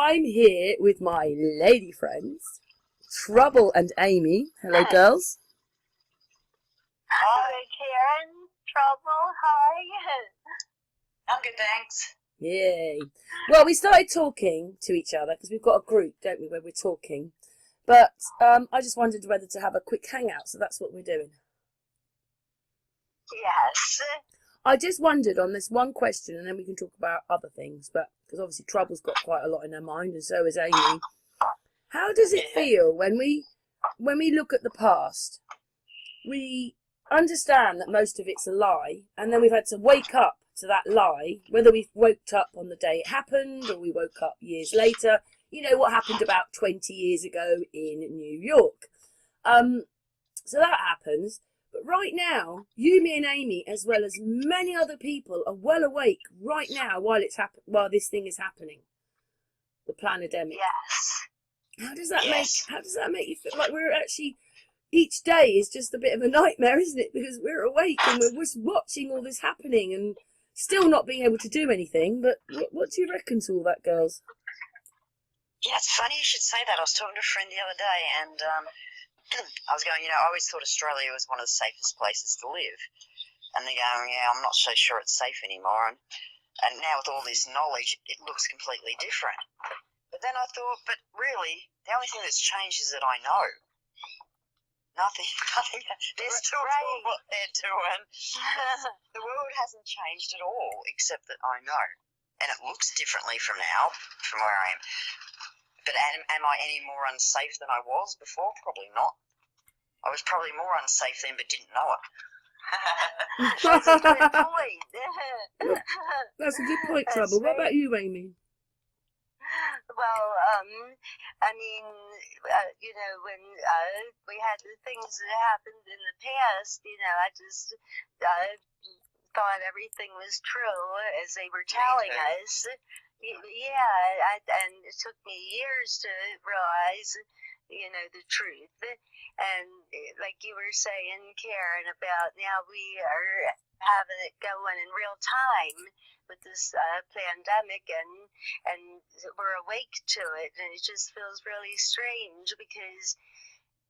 I'm here with my lady friends, Trouble and Amy. Hello, girls. Hi, Karen. Trouble. Hi. I'm good, thanks. Yay. Well, we started talking to each other because we've got a group, don't we, where we're talking. But I just wondered whether to have a quick hangout, so that's what we're doing. Yes. I just wondered on this one question, and then we can talk about other things, but because obviously Trouble's got quite a lot in her mind, and so has Amy. How does it feel when we look at the past? We understand that most of it's a lie, and then we've had to wake up to that lie, whether we've woke up on the day it happened or we woke up years later. You know what happened about 20 years ago in New York. So that happens. But right now, you, me and Amy, as well as many other people, are well awake right now while this thing is happening. The pandemic. Yes. How does that make you feel like we're actually, each day is just a bit of a nightmare, isn't it? Because we're awake and we're just watching all this happening and still not being able to do anything. But what do you reckon to all that, girls? Yeah, it's funny you should say that. I was talking to a friend the other day, and I was going, I always thought Australia was one of the safest places to live. And they're going, yeah, I'm not so sure it's safe anymore. And now with all this knowledge, it looks completely different. But then I thought, but really, the only thing that's changed is that I know. Nothing. They're still doing what they're doing. The world hasn't changed at all, except that I know. And it looks differently from now, from where I am. But am I any more unsafe than I was before? Probably not. I was probably more unsafe then, but didn't know it. That's a good point. That's a good point, Trouble. What about you, Amy? Well, I mean, when we had the things that happened in the past, I just thought everything was true as they were telling us. Yeah, and it took me years to realize, the truth. And like you were saying, Karen, about now we are having it going in real time with this pandemic, and we're awake to it, and it just feels really strange because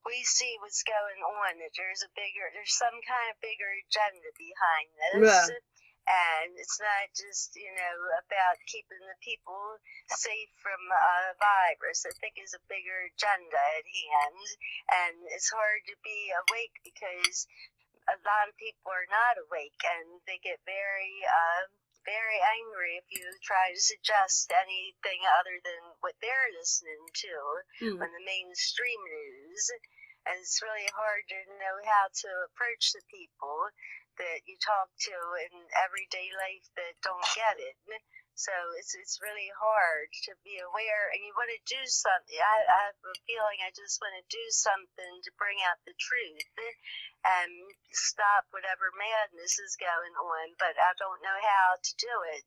we see what's going on, that there's some kind of bigger agenda behind this. Yeah. And it's not just, about keeping the people safe from a virus. I think there's a bigger agenda at hand. And it's hard to be awake because a lot of people are not awake, and they get very, very angry if you try to suggest anything other than what they're listening to on the mainstream news. And it's really hard to know how to approach the people that you talk to in everyday life that don't get it. So it's really hard to be aware, and you want to do something. I have a feeling I just want to do something to bring out the truth and stop whatever madness is going on, but I don't know how to do it.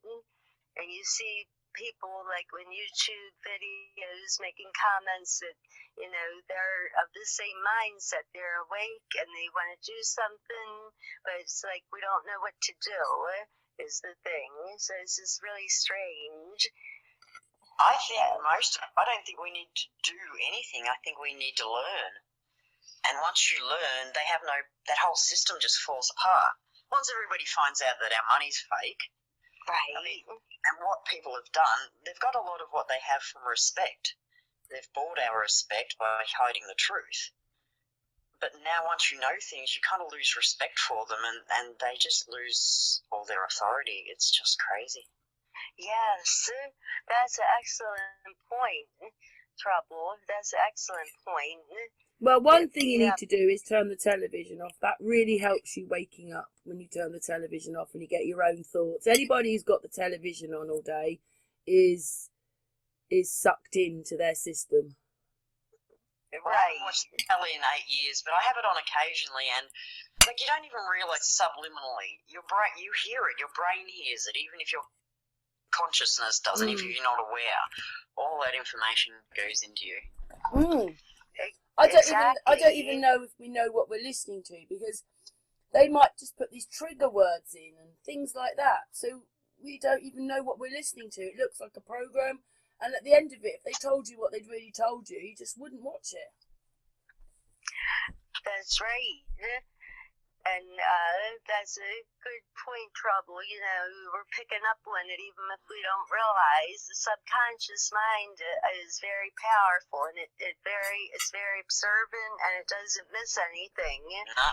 And you see people like on YouTube videos making comments that, they're of the same mindset. They're awake and they want to do something, but it's like we don't know what to do is the thing. So it's just really strange. I don't think we need to do anything. I think we need to learn. And once you learn, that whole system just falls apart. Once everybody finds out that our money's fake, right? And what people have done, they've got a lot of what they have from respect. They've bought our respect by hiding the truth. But now once you know things, you kind of lose respect for them, and they just lose all their authority. It's just crazy. Yes, that's an excellent point, Trouble. That's an excellent point. Well, one thing you need to do is turn the television off. That really helps you waking up when you turn the television off and you get your own thoughts. Anybody who's got the television on all day is sucked into their system. Right. I haven't watched telly in 8 years, but I have it on occasionally, and you don't even realise subliminally. Your brain, you hear it. Your brain hears it, even if your consciousness doesn't. If you're not aware, all that information goes into you. I don't even know if we know what we're listening to, because they might just put these trigger words in and things like that. So we don't even know what we're listening to. It looks like a program, And at the end of it, if they told you what they'd really told you, you just wouldn't watch it. That's right. And that's a good point, Trouble. You know, we're picking up on it even if we don't realize. The subconscious mind is very powerful, and it's very observant, and it doesn't miss anything.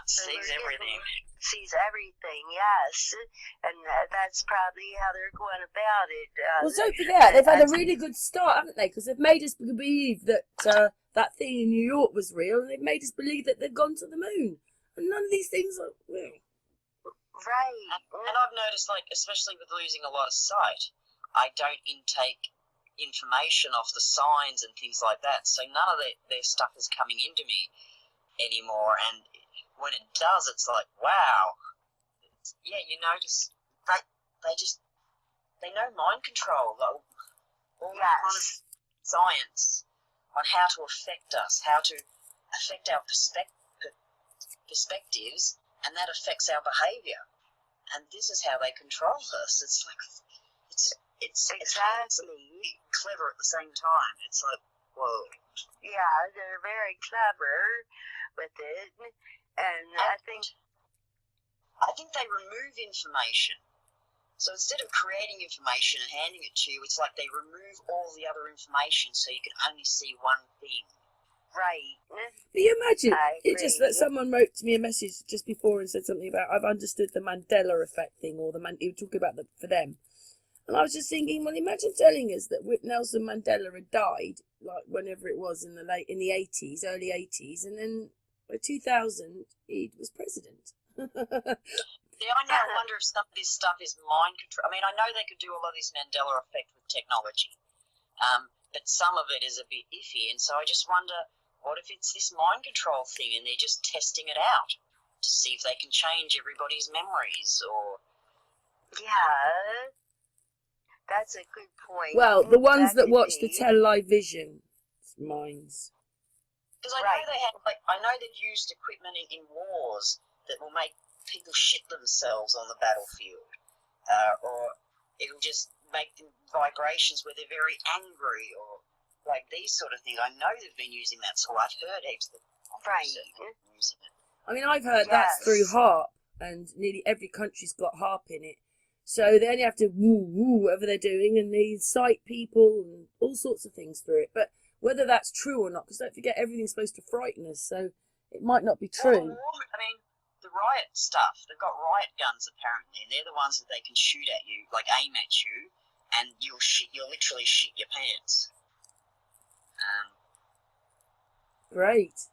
Sees everything. Sees everything, yes. And that's probably how they're going about it. Well, don't forget, they've had a really good start, haven't they? Because they've made us believe that that thing in New York was real, and they've made us believe that they've gone to the moon. And none of these things are real. Right. And I've noticed, like, especially with losing a lot of sight, I don't intake information off the signs and things like that, so none of their stuff is coming into me anymore, and when it does, it's like, wow. Yeah, you notice they know mind control, though. All that kind of science on how to affect us, how to affect our perspectives, and that affects our behaviour. And this is how they control us. It's like, it's exactly clever at the same time. It's like, whoa. Yeah, they're very clever with it. And I think they remove information. So instead of creating information and handing it to you, it's like they remove all the other information so you can only see one thing. Right. But you imagine, it's just that someone wrote to me a message just before and said something about, I've understood the Mandela effect thing, or he was talking about for them. And I was just thinking, well, imagine telling us that Nelson Mandela had died, like whenever it was in the 80s, early 80s, and then by 2000 he was president. Yeah, I now wonder if some of this stuff is mind control. I mean, I know they could do a lot of this Mandela effect with technology, but some of it is a bit iffy, and so I just wonder, what if it's this mind control thing and they're just testing it out to see if they can change everybody's memories, or... Yeah, that's a good point. Well, the ones that watch the television minds. Because I know they've used equipment in wars that will make people shit themselves on the battlefield, or it'll just make them vibrations where they're very angry, or like these sort of things. I know they've been using that, so I've heard heaps of using it. I mean, I've heard that's through HARP, and nearly every country's got HARP in it. So they only have to woo whatever they're doing, and they incite people and all sorts of things through it. But whether that's true or not, because don't forget, everything's supposed to frighten us, so it might not be true. Well, I mean, the riot stuff, they've got riot guns apparently, and they're the ones that they can shoot at you, like aim at you, and you'll literally shit your pants. Great.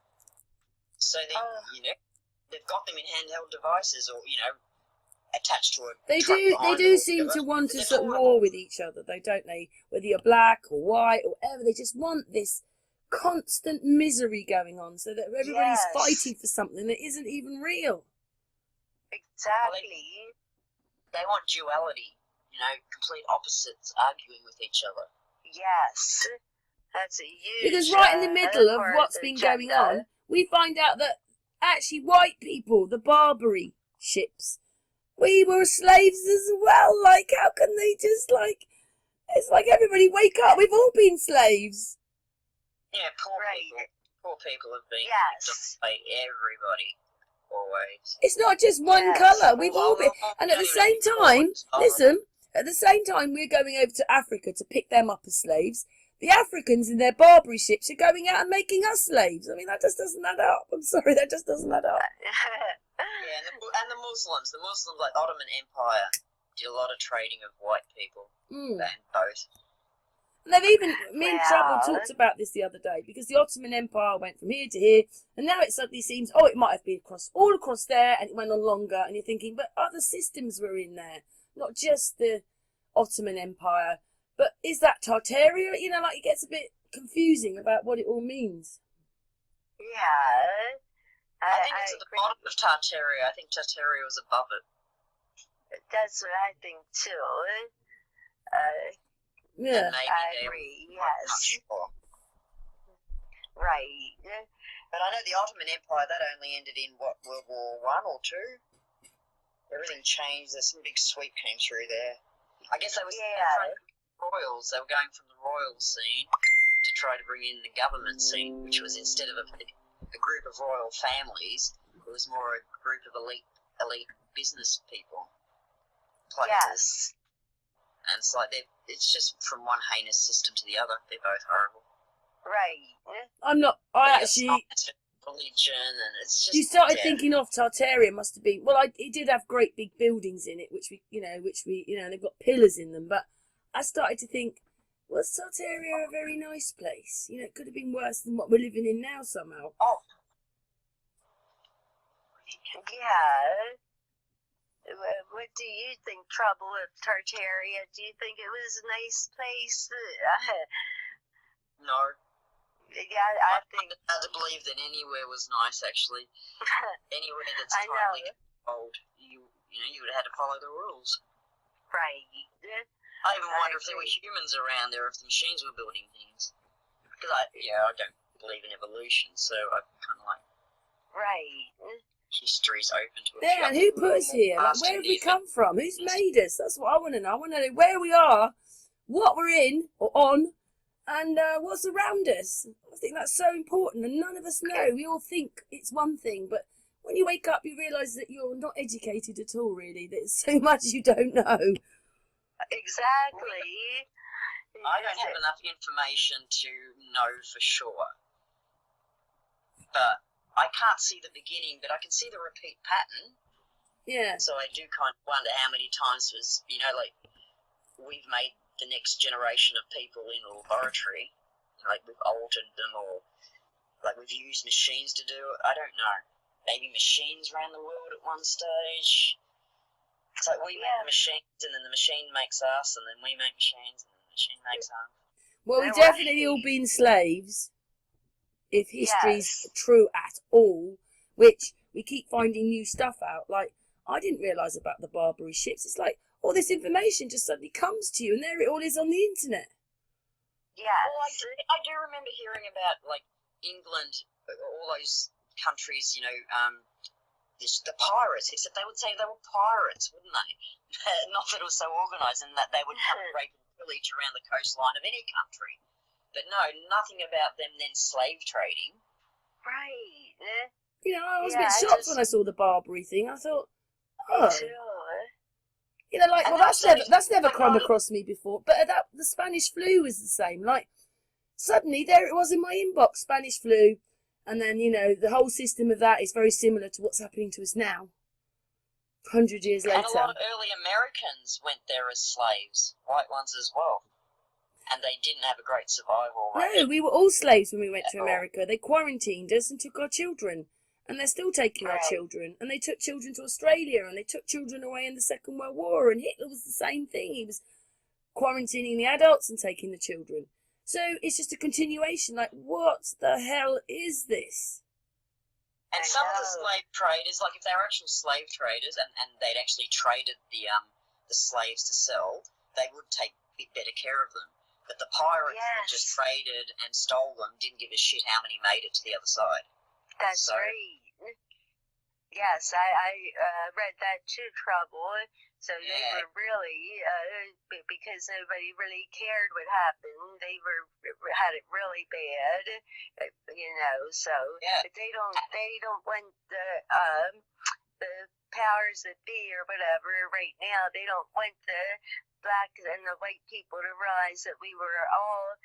So they've got them in handheld devices, or attached to a. They do seem to want us at war with each other, though, don't they? Whether you're black or white or whatever, they just want this constant misery going on, so that everybody's fighting for something that isn't even real. Exactly. They want duality, complete opposites arguing with each other. Yes, that's a huge. Because right in the middle of what's been going on, we find out that actually white people, the Barbary ships, we were slaves as well. Like, how can they just it's like everybody wake up, we've all been slaves. Yeah, poor people have been yes. by everybody, always. It's not just one colour, we've all been, and at the same time, listen, at the same time we're going over to Africa to pick them up as slaves, the Africans in their Barbary ships are going out and making us slaves. I mean, that just doesn't add up. I'm sorry, that just doesn't add up. Yeah, and the Muslims, like Ottoman Empire, did a lot of trading of white people, and both. And they've even, me and Trouble talked about this the other day, because the Ottoman Empire went from here to here, and now it suddenly seems, it might have been all across there, and it went on longer, and you're thinking, but other systems were in there, not just the Ottoman Empire. But is that Tartaria? It gets a bit confusing about what it all means. Yeah. I think it's at the bottom of Tartaria. I think Tartaria was above it. That's what I think too. Yeah. I agree, yes. Not sure. Right. But I know the Ottoman Empire, that only ended in, World War I or II? Everything changed. There's some big sweep came through there. I guess they were trying to destroy royals. They were going from the royal scene to try to bring in the government scene, which was instead of a group of royal families, it was more a group of elite business people. Players. Yes. And it's like it's just from one heinous system to the other. They're both horrible. Right. I actually... Religion, and it's just... You started thinking of Tartaria must have been... Well, it did have great big buildings in it, which we, they've got pillars in them, but I started to think, was Tartaria a very nice place? You know, it could have been worse than what we're living in now somehow. Oh. Yeah. What do you think, Trouble with Tartaria? Do you think it was a nice place? No. Yeah, I think... It's hard to believe that anywhere was nice, actually. Anywhere that's tightly controlled, you would have had to follow the rules. Right. I even wonder if there were humans around there, if the machines were building things. Because I don't believe in evolution, so I kind of like... Right. History's open to it. Yeah, and who put us here? Like, where have we come from? Who's made us? That's what I want to know. I want to know where we are, what we're in, or on, and what's around us. I think that's so important, and none of us know. We all think it's one thing, but when you wake up, you realise that you're not educated at all, really. There's so much you don't know. Exactly. I don't have enough information to know for sure. But I can't see the beginning, but I can see the repeat pattern. Yeah. So I do kind of wonder how many times we've made the next generation of people in a laboratory, like we've altered them, or like we've used machines to do it. I don't know. Maybe machines ran the world at one stage. It's like we make machines, and then the machine makes us, and then we make machines, and then the machine makes us. Well, we've definitely all been slaves, if history's true at all, which we keep finding new stuff out. Like, I didn't realise about the Barbary ships. It's like all this information just suddenly comes to you, and there it all is on the internet. Yeah. Well, I do remember hearing about, like, England, all those countries, the pirates, except they would say they were pirates, wouldn't they? Not that it was so organised, and that they would come and rape and pillage around the coastline of any country. But no, nothing about them then slave trading. Right. I was a bit shocked when I saw the Barbary thing. I thought, oh. That's never come across me before. But the Spanish flu was the same. Like, suddenly there it was in my inbox, Spanish flu. And then, the whole system of that is very similar to what's happening to us now, 100 years later. And a lot of early Americans went there as slaves, white ones as well. And they didn't have a great survival rate. No, we were all slaves when we went to America. They quarantined us and took our children. And they're still taking our children. And they took children to Australia. And they took children away in the Second World War. And Hitler was the same thing. He was quarantining the adults and taking the children. So it's just a continuation. Like, what the hell is this? And some of the slave traders, like if they were actual slave traders and they'd actually traded the slaves to sell, they would take a bit better care of them. But the pirates that just traded and stole them didn't give a shit how many made it to the other side. That's right. Yes, I read that too, Trouble. So they were really, because nobody really cared what happened, they had it really bad, so they don't want the powers that be or whatever right now, they don't want the black and the white people to realize that we were all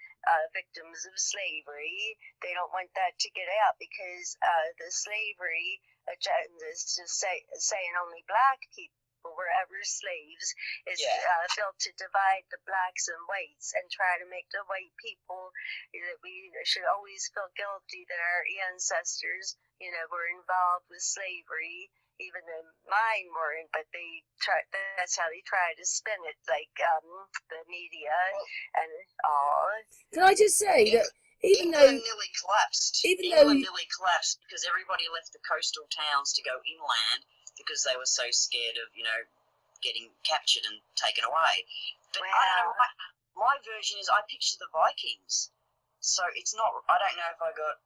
victims of slavery. They don't want that to get out because the slavery agenda is just saying only black people were ever slaves is built to divide the blacks and whites and try to make the white people that we should always feel guilty that our ancestors, were involved with slavery. Even though mine weren't, but that's how they try to spin it, like the media and all. Can I just say that England nearly collapsed because everybody left the coastal towns to go inland because they were so scared of, getting captured and taken away. But I don't know, my version is I picture the Vikings. So it's not, I don't know if I got...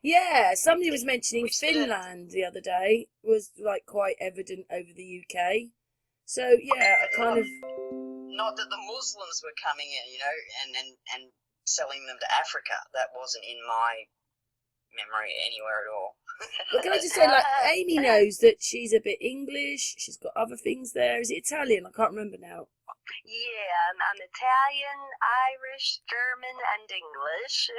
Yeah, somebody was mentioning Finland the other day was like quite evident over the UK. So yeah, I kind of Not that the Muslims were coming in, you know, and selling them to Africa. That wasn't in my memory anywhere at all. But can I just say, like, Amy knows that she's a bit English. She's got other things there. Is it Italian? I can't remember now. Yeah, I'm Italian, Irish, German, and English.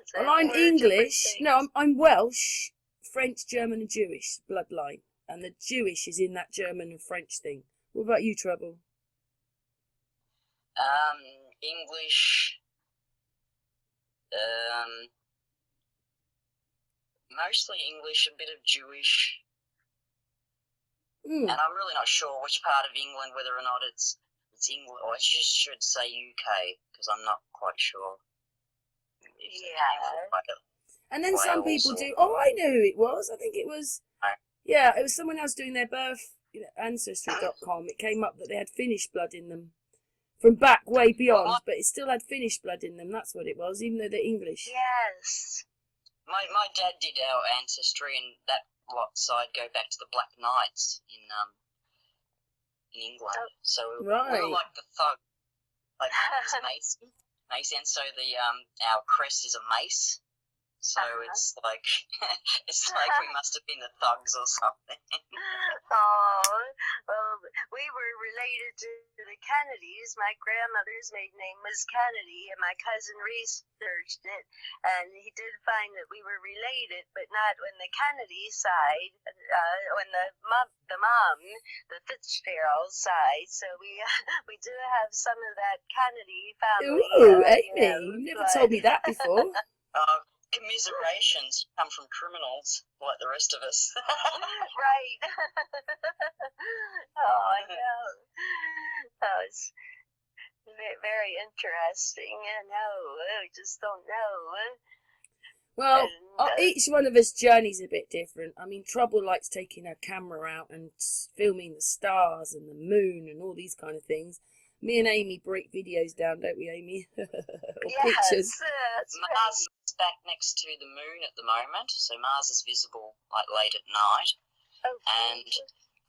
So Well, I'm 4 different English. things. No, I'm Welsh, French, German, and Jewish bloodline. And the Jewish is in that German and French thing. What about you, Trouble? English, mostly English, a bit of Jewish, and I'm really not sure which part of England, whether or not it's England, or I just should say UK, because I'm not quite sure. Yeah. And then some people do. Oh, I know who it was. I think it was. Yeah, it was someone else doing their birth, ancestry.com. It came up that they had Finnish blood in them from back way beyond, but it still had Finnish blood in them. That's what it was, even though they're English. Yes. My dad did our ancestry, and that side go back to the Black Knights in England. So we were like the thug, like it's mace, and so our crest is a mace. So it's like we must have been the thugs or something. Oh, well, we were related to the Kennedys. My grandmother's maiden name was Kennedy, and my cousin researched it, and he did find that we were related, but not on the Kennedy side, on the mom, the Fitzgerald side. So we do have some of that Kennedy family. Ooh, Amy, you never told me that before. Commiserations come from criminals like the rest of us. Right. Oh, I know. Oh, it's very interesting. I know. I just don't know. Well, each one of us journeys a bit different. I mean, Trouble likes taking her camera out and filming the stars and the moon and all these kind of things. Me and Amy break videos down, don't we, Amy? Or pictures. Mars is back next to the moon at the moment, so Mars is visible like late at night. And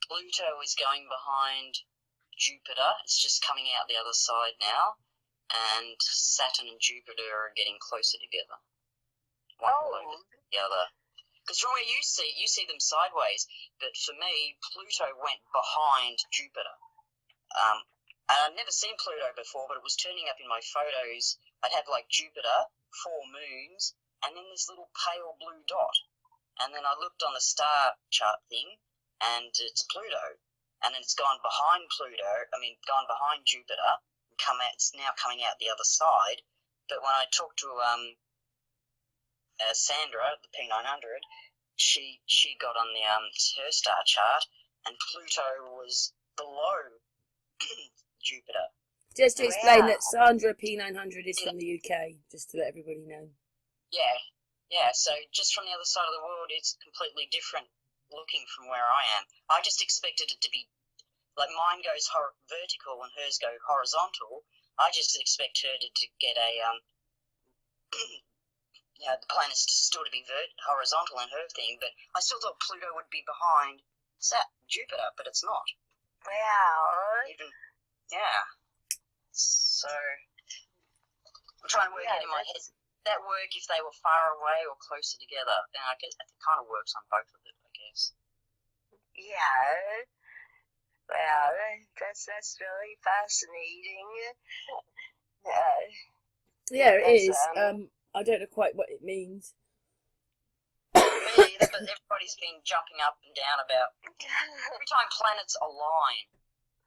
Pluto is going behind Jupiter. It's just coming out the other side now. And Saturn and Jupiter are getting closer together. One below the other. Because from where you see them sideways. But for me, Pluto went behind Jupiter. I'd never seen Pluto before, but it was turning up in my photos. I'd have like Jupiter, 4 moons, and then this little pale blue dot. And then I looked on the star chart thing, and it's Pluto. And then it's gone behind Jupiter, and it's now coming out the other side. But when I talked to Sandra, the P900, she got on the her star chart, and Pluto was below Jupiter. Just to explain that Sandra P900 is from the UK, just to let everybody know. Yeah, so just from the other side of the world, it's completely different looking from where I am. I just expected it to be, like mine goes vertical and hers go horizontal. I just expect her to get a, the planets still to be horizontal in her thing, but I still thought Pluto would be behind Jupiter, but it's not. Wow. So I'm trying to work it in my head. That work if they were far away or closer together? Then I guess it kind of works on both of them, I guess. Yeah. Well, that's really fascinating. Yeah, it is. I don't know quite what it means. Me either, but everybody's been jumping up and down about every time planets align.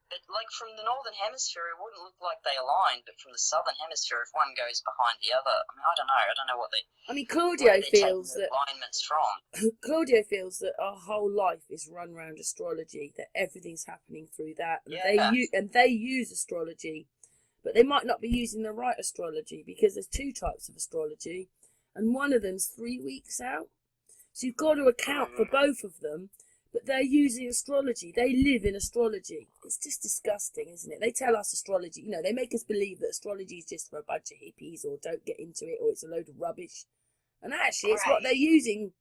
But like from the northern hemisphere, it wouldn't look like they align. But from the southern hemisphere, if one goes behind the other, I mean, I don't know what they. I mean, Claudio feels that alignments from. Claudio feels that our whole life is run around astrology. That everything's happening through that, and they use astrology, but they might not be using the right astrology because there's 2 types of astrology, and one of them's 3 weeks out. So you've got to account for both of them. But they're using astrology. They live in astrology. It's just disgusting, isn't it? They tell us astrology. You know, they make us believe that astrology is just for a bunch of hippies or don't get into it or it's a load of rubbish. And actually, it's what they're using.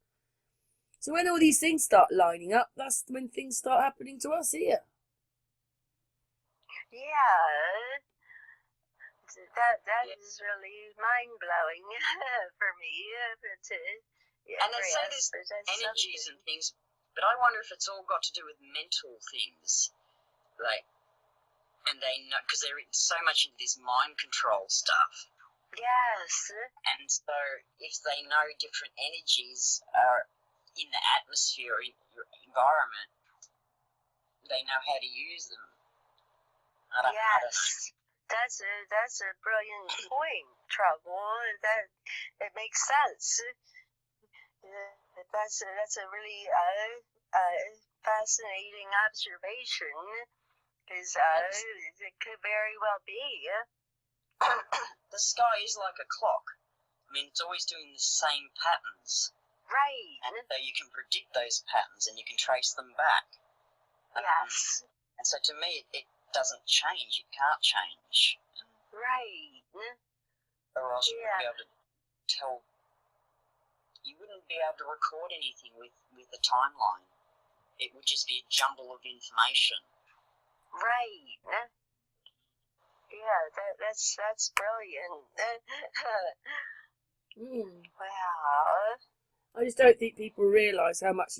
So when all these things start lining up, that's when things start happening to us here. Yeah. That is really mind blowing for me. And they say there's energies and things, but I wonder if it's all got to do with mental things, like, and they know because they're so much into this mind control stuff. Yes. And so if they know different energies are in the atmosphere, in your environment, they know how to use them. I don't know. That's a brilliant point, Trouble. That it makes sense. That's a really fascinating observation. Because it could very well be. The sky is like a clock. I mean, it's always doing the same patterns. Right. And so you can predict those patterns and you can trace them back. Yes. And so to me, it doesn't change. It can't change. Right. Or else you wouldn't be able to tell. You wouldn't be able to record anything with a timeline. It would just be a jumble of information. Right. Yeah, that's brilliant. Wow. I just don't think people realise how much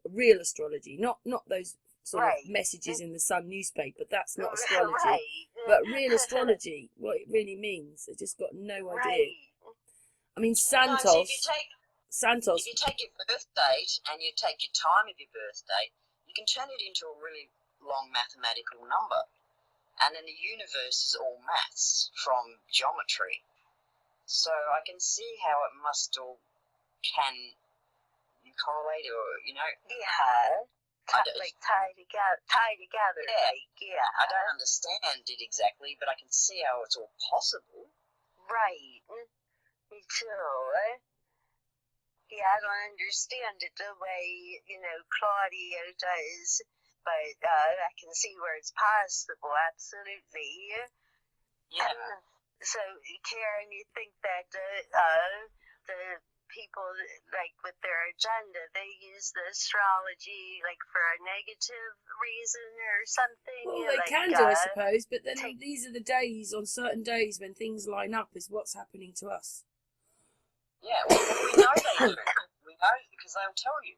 real astrology, not those sort of messages in the Sun newspaper, that's not astrology. Right. But real astrology, what it really means, they just got no idea. Right. I mean, Santos. No, if you take your birth date and you take your time of your birth date, you can turn it into a really long mathematical number. And then the universe is all maths from geometry. So I can see how it must all can correlate or, Yeah. Tie together. Yeah. I don't understand it exactly, but I can see how it's all possible. Right. Me too. Yeah, I don't understand it the way, Claudio does, but I can see where it's possible, absolutely. Yeah. So, Karen, you think that the people, like, with their agenda, they use the astrology, like, for a negative reason or something? Well, they can do, I suppose, but then these are the days, on certain days, when things line up, is what's happening to us. Yeah, well, we know they do. We know because they'll tell you.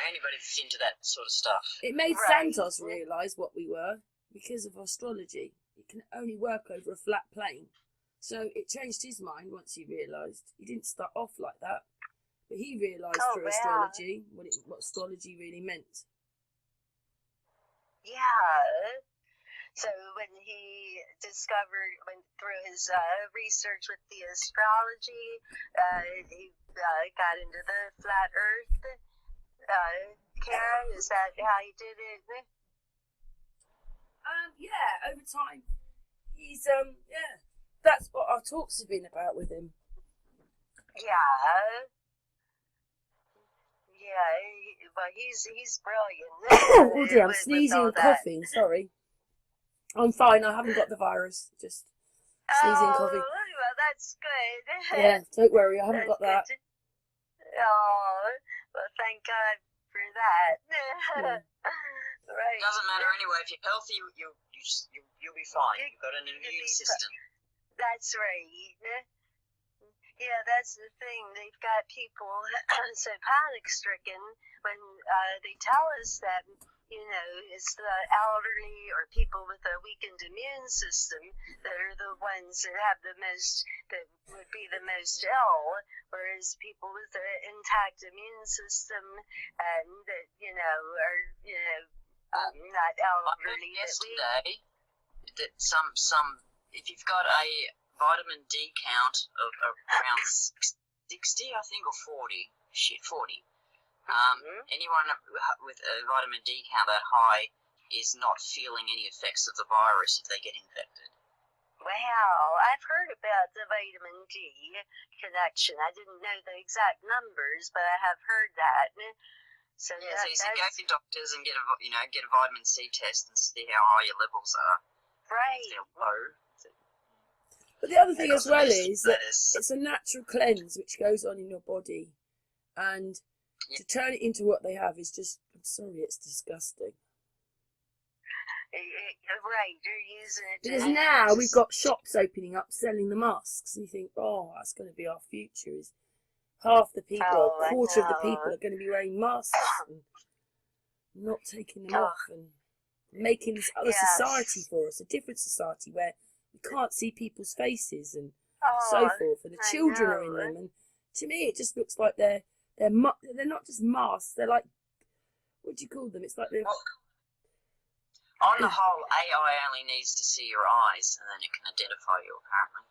Anybody that's into that sort of stuff. It made Santos realise what we were because of astrology. It can only work over a flat plane. So it changed his mind once he realised. He didn't start off like that, but he realised through astrology what astrology really meant. Yeah. So when he went through his research with the astrology, he got into the flat Earth. Karen, is that how he did it? Yeah, over time, he's that's what our talks have been about with him. Yeah. Yeah, but he's brilliant. Oh dear, I'm sneezing and coughing. Sorry. I'm fine. I haven't got the virus. Just sneezing and coughing. Well, that's good. Yeah, don't worry. I haven't got that. Good. Oh, well, thank God for that. Yeah. Right. It doesn't matter anyway. If you're healthy, you'll be fine. You've got an immune system. That's right. Yeah, that's the thing. They've got people so panic-stricken when they tell us that, it's the elderly or people with a weakened immune system that are the ones that would be the most ill, whereas people with an intact immune system and that, are, not elderly. Yesterday, that some if you've got a vitamin D count of around 60, I think, or 40. 40. Anyone with a vitamin D count that high is not feeling any effects of the virus if they get infected. Wow, I've heard about the vitamin D connection. I didn't know the exact numbers, but I have heard that. So yeah, so you go to doctors and get a vitamin C test and see how high your levels are. Right. If they're low. But the other thing as well is that it's a natural cleanse which goes on in your body, and to turn it into what they have is just, I'm sorry, it's disgusting. Right, you're using it Because now we've got shops opening up selling the masks, and you think, oh, that's going to be our future. Is half the people, or a quarter of the people, are going to be wearing masks and not taking them off, and making this other society for us, a different society where we can't see people's faces and so forth, and the children are in them. And to me, it just looks like they're not just masks. They're like, what do you call them? It's like they're. On the whole, AI only needs to see your eyes, and then it can identify you, apparently.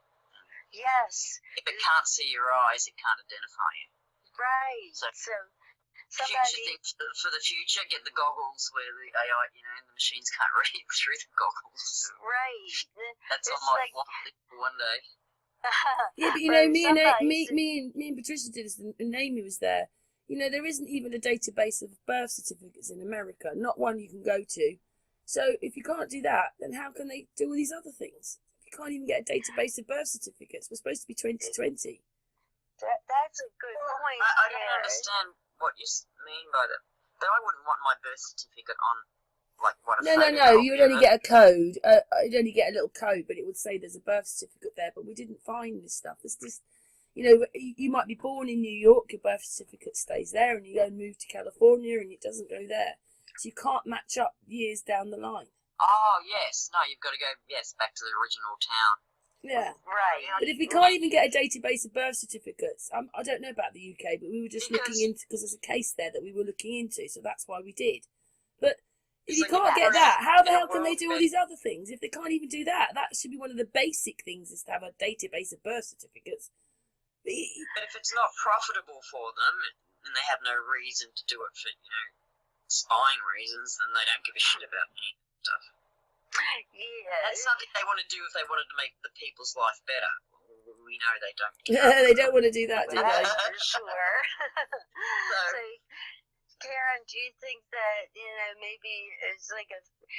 Yes. If it can't see your eyes, it can't identify you. Right. So somebody... Future thing for the future, get the goggles where the AI, the machines can't read through the goggles. Right. That's on my list for one day. Yeah, but me and Patricia did this, and Amy was there. There isn't even a database of birth certificates in America, not one you can go to. So if you can't do that, then how can they do all these other things? If you can't even get a database of birth certificates, we're supposed to be 2020. That's a good point. I don't understand what you mean by that. But I wouldn't want my birth certificate on, like, what a photo. No. You'd only get a code. You'd only get a little code, but it would say there's a birth certificate there. But we didn't find this stuff. It's just, you might be born in New York, your birth certificate stays there, and you go and move to California, and it doesn't go there. So you can't match up years down the line. Oh, yes. No, you've got to go, back to the original town. Yeah. Right. But if we can't even get a database of birth certificates, I don't know about the UK, but we were just looking into, because there's a case there that we were looking into, so that's why we did. But if you can't get that, how the hell can they do all these other things? If they can't even do that, that should be one of the basic things, is to have a database of birth certificates. But if it's not profitable for them, and they have no reason to do it for, spying reasons, then they don't give a shit about any stuff. Yeah. That's something they want to do if they wanted to make the people's life better. We know they don't. They don't want to do that, do they? For sure. So, Karen, do you think that, maybe it's like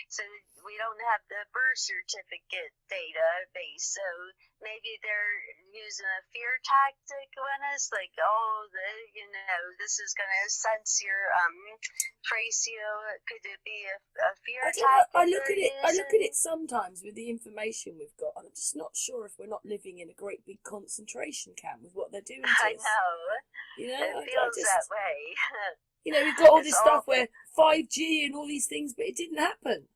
so we don't have the birth certificate database, so maybe they're using a fear tactic on us, like, this is going to sense your, trace you, could it be a fear tactic? I look at it sometimes with the information we've got, and I'm just not sure if we're not living in a great big concentration camp with what they're doing to us. I know. It feels that way. We've got all this stuff where 5G and all these things, but it didn't happen.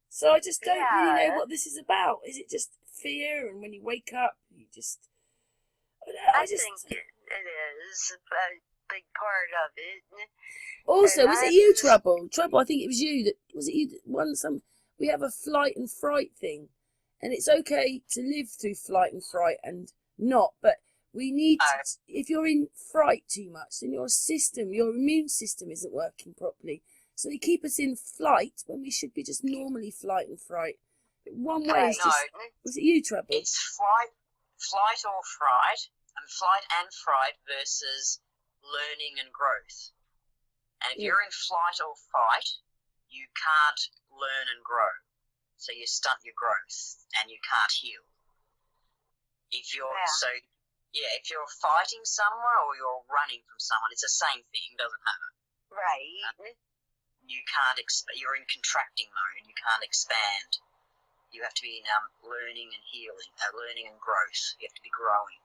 So I just don't really know what this is about. Is it just fear, and when you wake up, you just... I think it is a big part of it. Also, was it you, Trouble? Trouble, I think it was you that... Was it you that won some... We have a flight and fright thing, and it's okay to live through flight and fright and not, but... We need to, if you're in fright too much, then your immune system isn't working properly. So they keep us in flight when we should be just normally flight and fright. One way is just... Was it you, Trouble? It's flight or fright, and fright versus learning and growth. And if you're in flight or fight, you can't learn and grow. So you stunt your growth, and you can't heal. If you're... if you're fighting someone or you're running from someone, it's the same thing, doesn't matter. Right. You can't you're in contracting mode, you can't expand. You have to be in learning and healing, learning and growth. You have to be growing.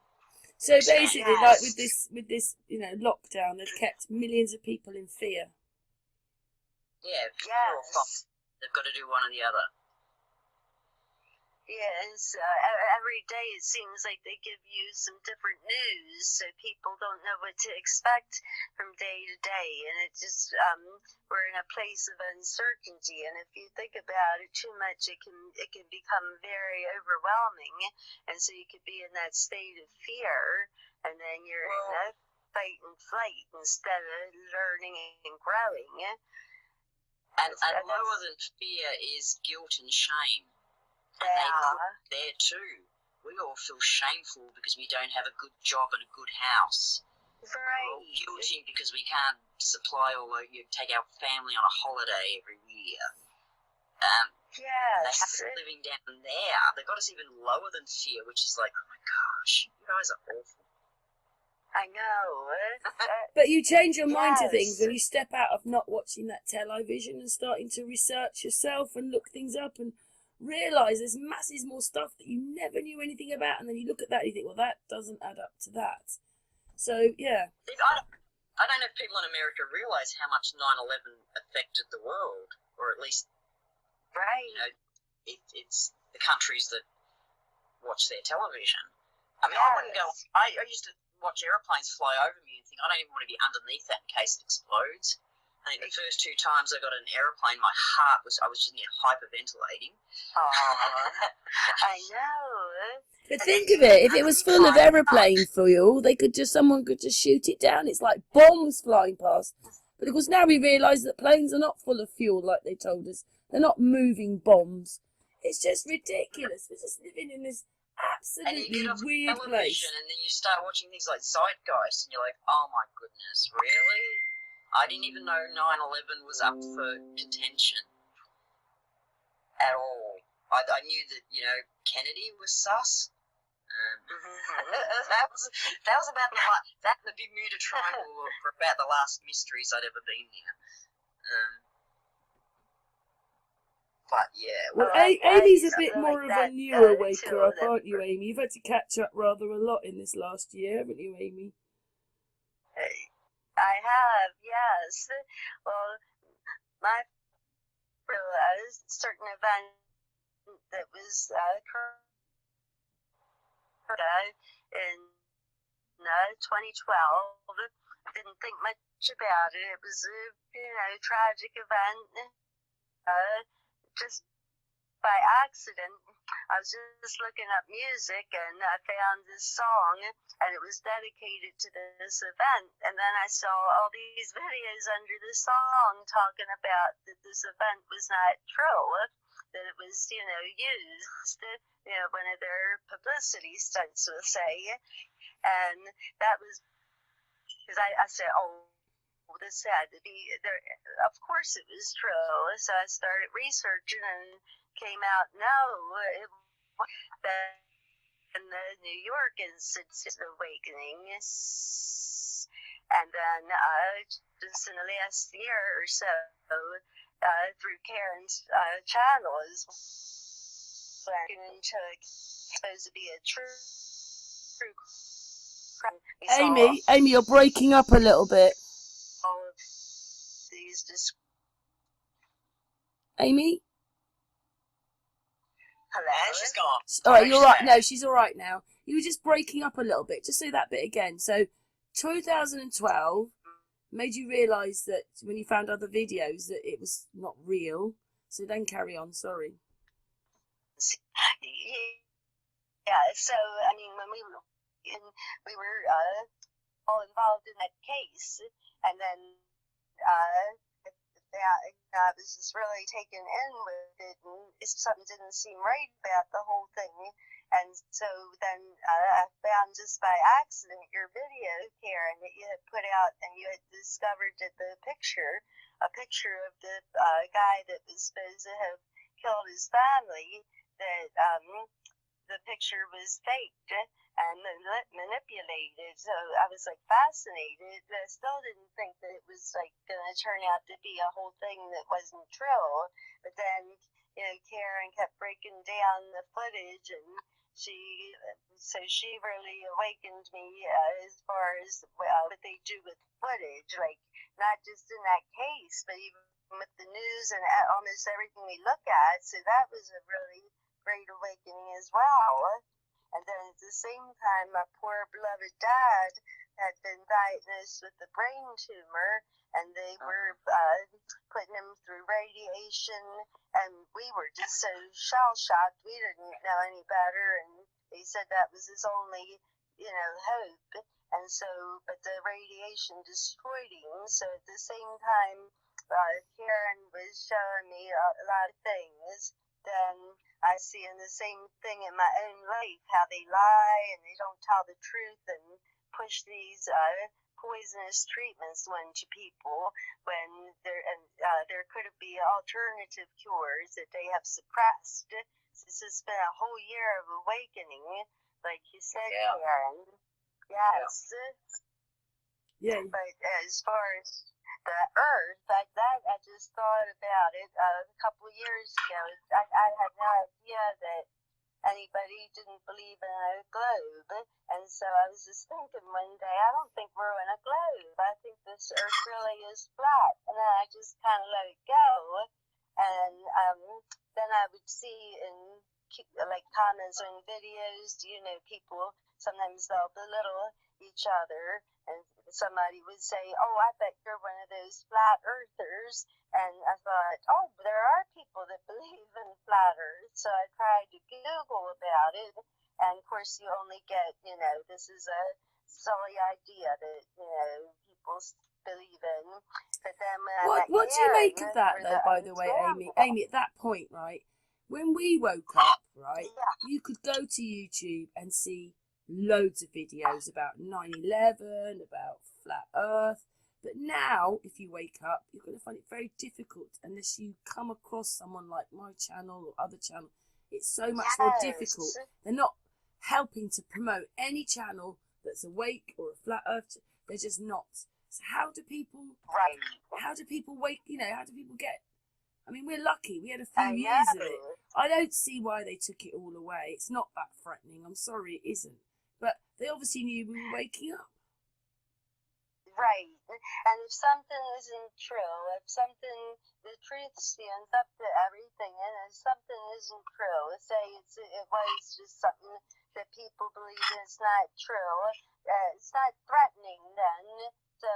So basically, like with this, lockdown, they've kept millions of people in fear. Yeah, fear or fight. They've got to do one or the other. Yes, every day it seems like they give you some different news, so people don't know what to expect from day to day, and it just we're in a place of uncertainty. And if you think about it too much, it can become very overwhelming, and so you could be in that state of fear, and then you're in a fight and flight instead of learning and growing. And lower than fear is guilt and shame. And they put there too. We all feel shameful because we don't have a good job and a good house. Right. We're all guilty because we can't supply or take our family on a holiday every year. They have us living down there. They got us even lower than fear, which is like, oh my gosh, you guys are awful. I know. But you change your mind to things Yes. when you step out of not watching that television and starting to research yourself and look things up and realise there's masses more stuff that you never knew anything about, and then you look at that and you think, well, that doesn't add up to that. So, yeah. I don't know if people in America realise how much 9/11 affected the world, or at least, Right. you know, it's the countries that watch their television. I mean, Yes. I wouldn't go. I used to watch aeroplanes fly over me and think, I don't even want to be underneath that in case it explodes. I think the first 2 times I got in an aeroplane, I was just hyperventilating. Oh, I know. But think of it, if it was full of aeroplane fuel, someone could just shoot it down. It's like bombs flying past. But of course now we realise that planes are not full of fuel like they told us. They're not moving bombs. It's just ridiculous. We're just living in this absolutely weird place. And then you start watching things like Zeitgeist, and you're like, oh my goodness, really? I didn't even know 9/11 was up for contention at all. I knew that, Kennedy was sus. That was about that and the Bermuda Triangle were about the last mysteries I'd ever been near. But yeah. Well, Amy's a bit more of a newer waker up, aren't you, Amy? You've had to catch up rather a lot in this last year, haven't you, Amy? I have, yes. Well, my a certain event that was in 2012. I didn't think much about it. It was a tragic event. Just by accident, I was just looking up music and I found this song, and it was dedicated to this event. And then I saw all these videos under the song talking about that this event was not true, that it was, used, one of their publicity stunts, we'll say. And that was because I said, oh, this had to be there. Of course it was true. So I started researching and came out, no, it was in the New York Institute Awakening. And then just in the last year or so, through Karen's channel, is looking into supposed to be a true Amy, you're breaking up a little bit. All of these Amy? Hello? She's gone. All right, you're right. No, she's all right now. You were just breaking up a little bit. Just say that bit again. So, 2012 made you realise that when you found other videos that it was not real. So then carry on. Sorry. Yeah. So when we were all involved in that case, and then I was just really taken in with it, and something didn't seem right about the whole thing. And so then I found just by accident your video, Karen, that you had put out, and you had discovered that a picture of the guy that was supposed to have killed his family, that the picture was faked and manipulated. So I was fascinated, but I still didn't think that it was going to turn out to be a whole thing that wasn't true. But then Karen kept breaking down the footage, and she really awakened me as far as what they do with footage, not just in that case, but even with the news and almost everything we look at. So that was a really great awakening as well. And then at the same time, my poor beloved dad had been diagnosed with a brain tumor, and they were putting him through radiation, and we were just so shell-shocked. We didn't know any better, and they said that was his only, hope. And so, but the radiation destroyed him. So at the same time, Karen was showing me a lot of things. Then I see in the same thing in my own life, how they lie and they don't tell the truth and push these poisonous treatments onto people when there could be alternative cures that they have suppressed. This has been a whole year of awakening, like you said, Karen. Yes. Yeah. But as far as the Earth, like that, I just thought about it a couple of years ago. I had no idea that anybody didn't believe in a globe. And so I was just thinking one day, I don't think we're in a globe. I think this Earth really is flat. And then I just kind of let it go. And then I would see in like comments on videos, you know, people, sometimes they'll belittle each other. And somebody would say, oh, I bet you're one of those flat earthers. And I thought, oh, there are people that believe in flat earth. So I tried to Google about it. And of course, you only get, you know, this is a silly idea that, you know, people believe in. But then What do you make of that, though, by the way, Amy? Amy, at that point, right, when we woke up, right, you could go to YouTube and see loads of videos about 9/11, about flat earth. But now, if you wake up, you're going to find it very difficult unless you come across someone like my channel or other channel. It's so much more difficult. They're not helping to promote any channel that's awake or a flat earth. They're just not. So how do people wake, you know, how do people get, I mean, we're lucky. We had a few years of it. I don't see why they took it all away. It's not that threatening. I'm sorry, it isn't. But they obviously knew we were waking up. Right. And if something isn't true, if something, the truth stands up to everything, and if something isn't true, say it was just something that people believe is not true, it's not threatening then. So,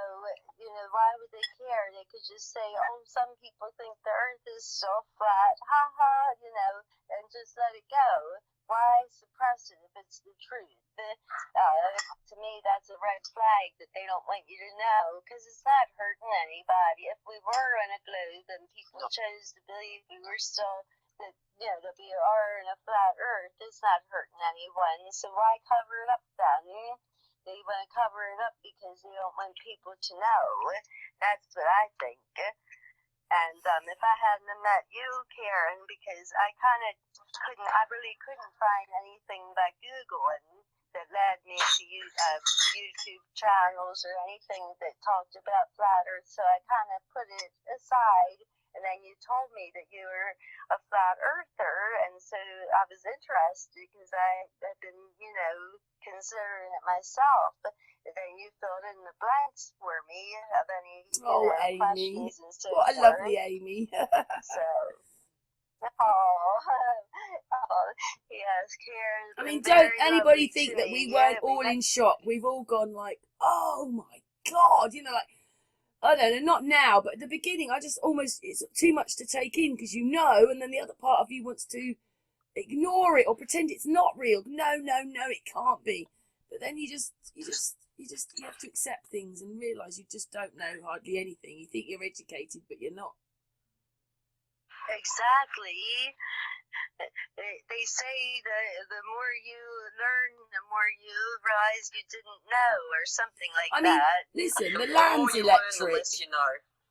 you know, why would they care? They could just say, oh, some people think the earth is so flat, ha ha, you know, and just let it go. Why suppress it if it's the truth? To me, that's a red flag that they don't want you to know, because it's not hurting anybody. If we were in a globe and people chose to believe we were still, that, you know, that we are in a flat earth, it's not hurting anyone. So why cover it up then? They want to cover it up because they don't want people to know. That's what I think. And if I hadn't met you, Karen, because I really couldn't find anything by Googling that led me to YouTube channels or anything that talked about flat earth, so I kind of put it aside. And then you told me that you were a flat earther, and so I was interested because I had been, you know, considering it myself. And then you filled in the blanks for me of any Amy. questions and so what a forth. lovely Amy. So, yes, Karen. I mean, don't anybody think that we weren't all in shock. We've all gone like, oh my God, you know, like, I don't know, not now, but at the beginning, it's too much to take in because you know, and then the other part of you wants to ignore it or pretend it's not real. No, it can't be. But then you have to accept things and realise you just don't know hardly anything. You think you're educated, but you're not. Exactly. They say the more you learn, the more you realize you didn't know, or something like that. I mean, listen, the land's electric.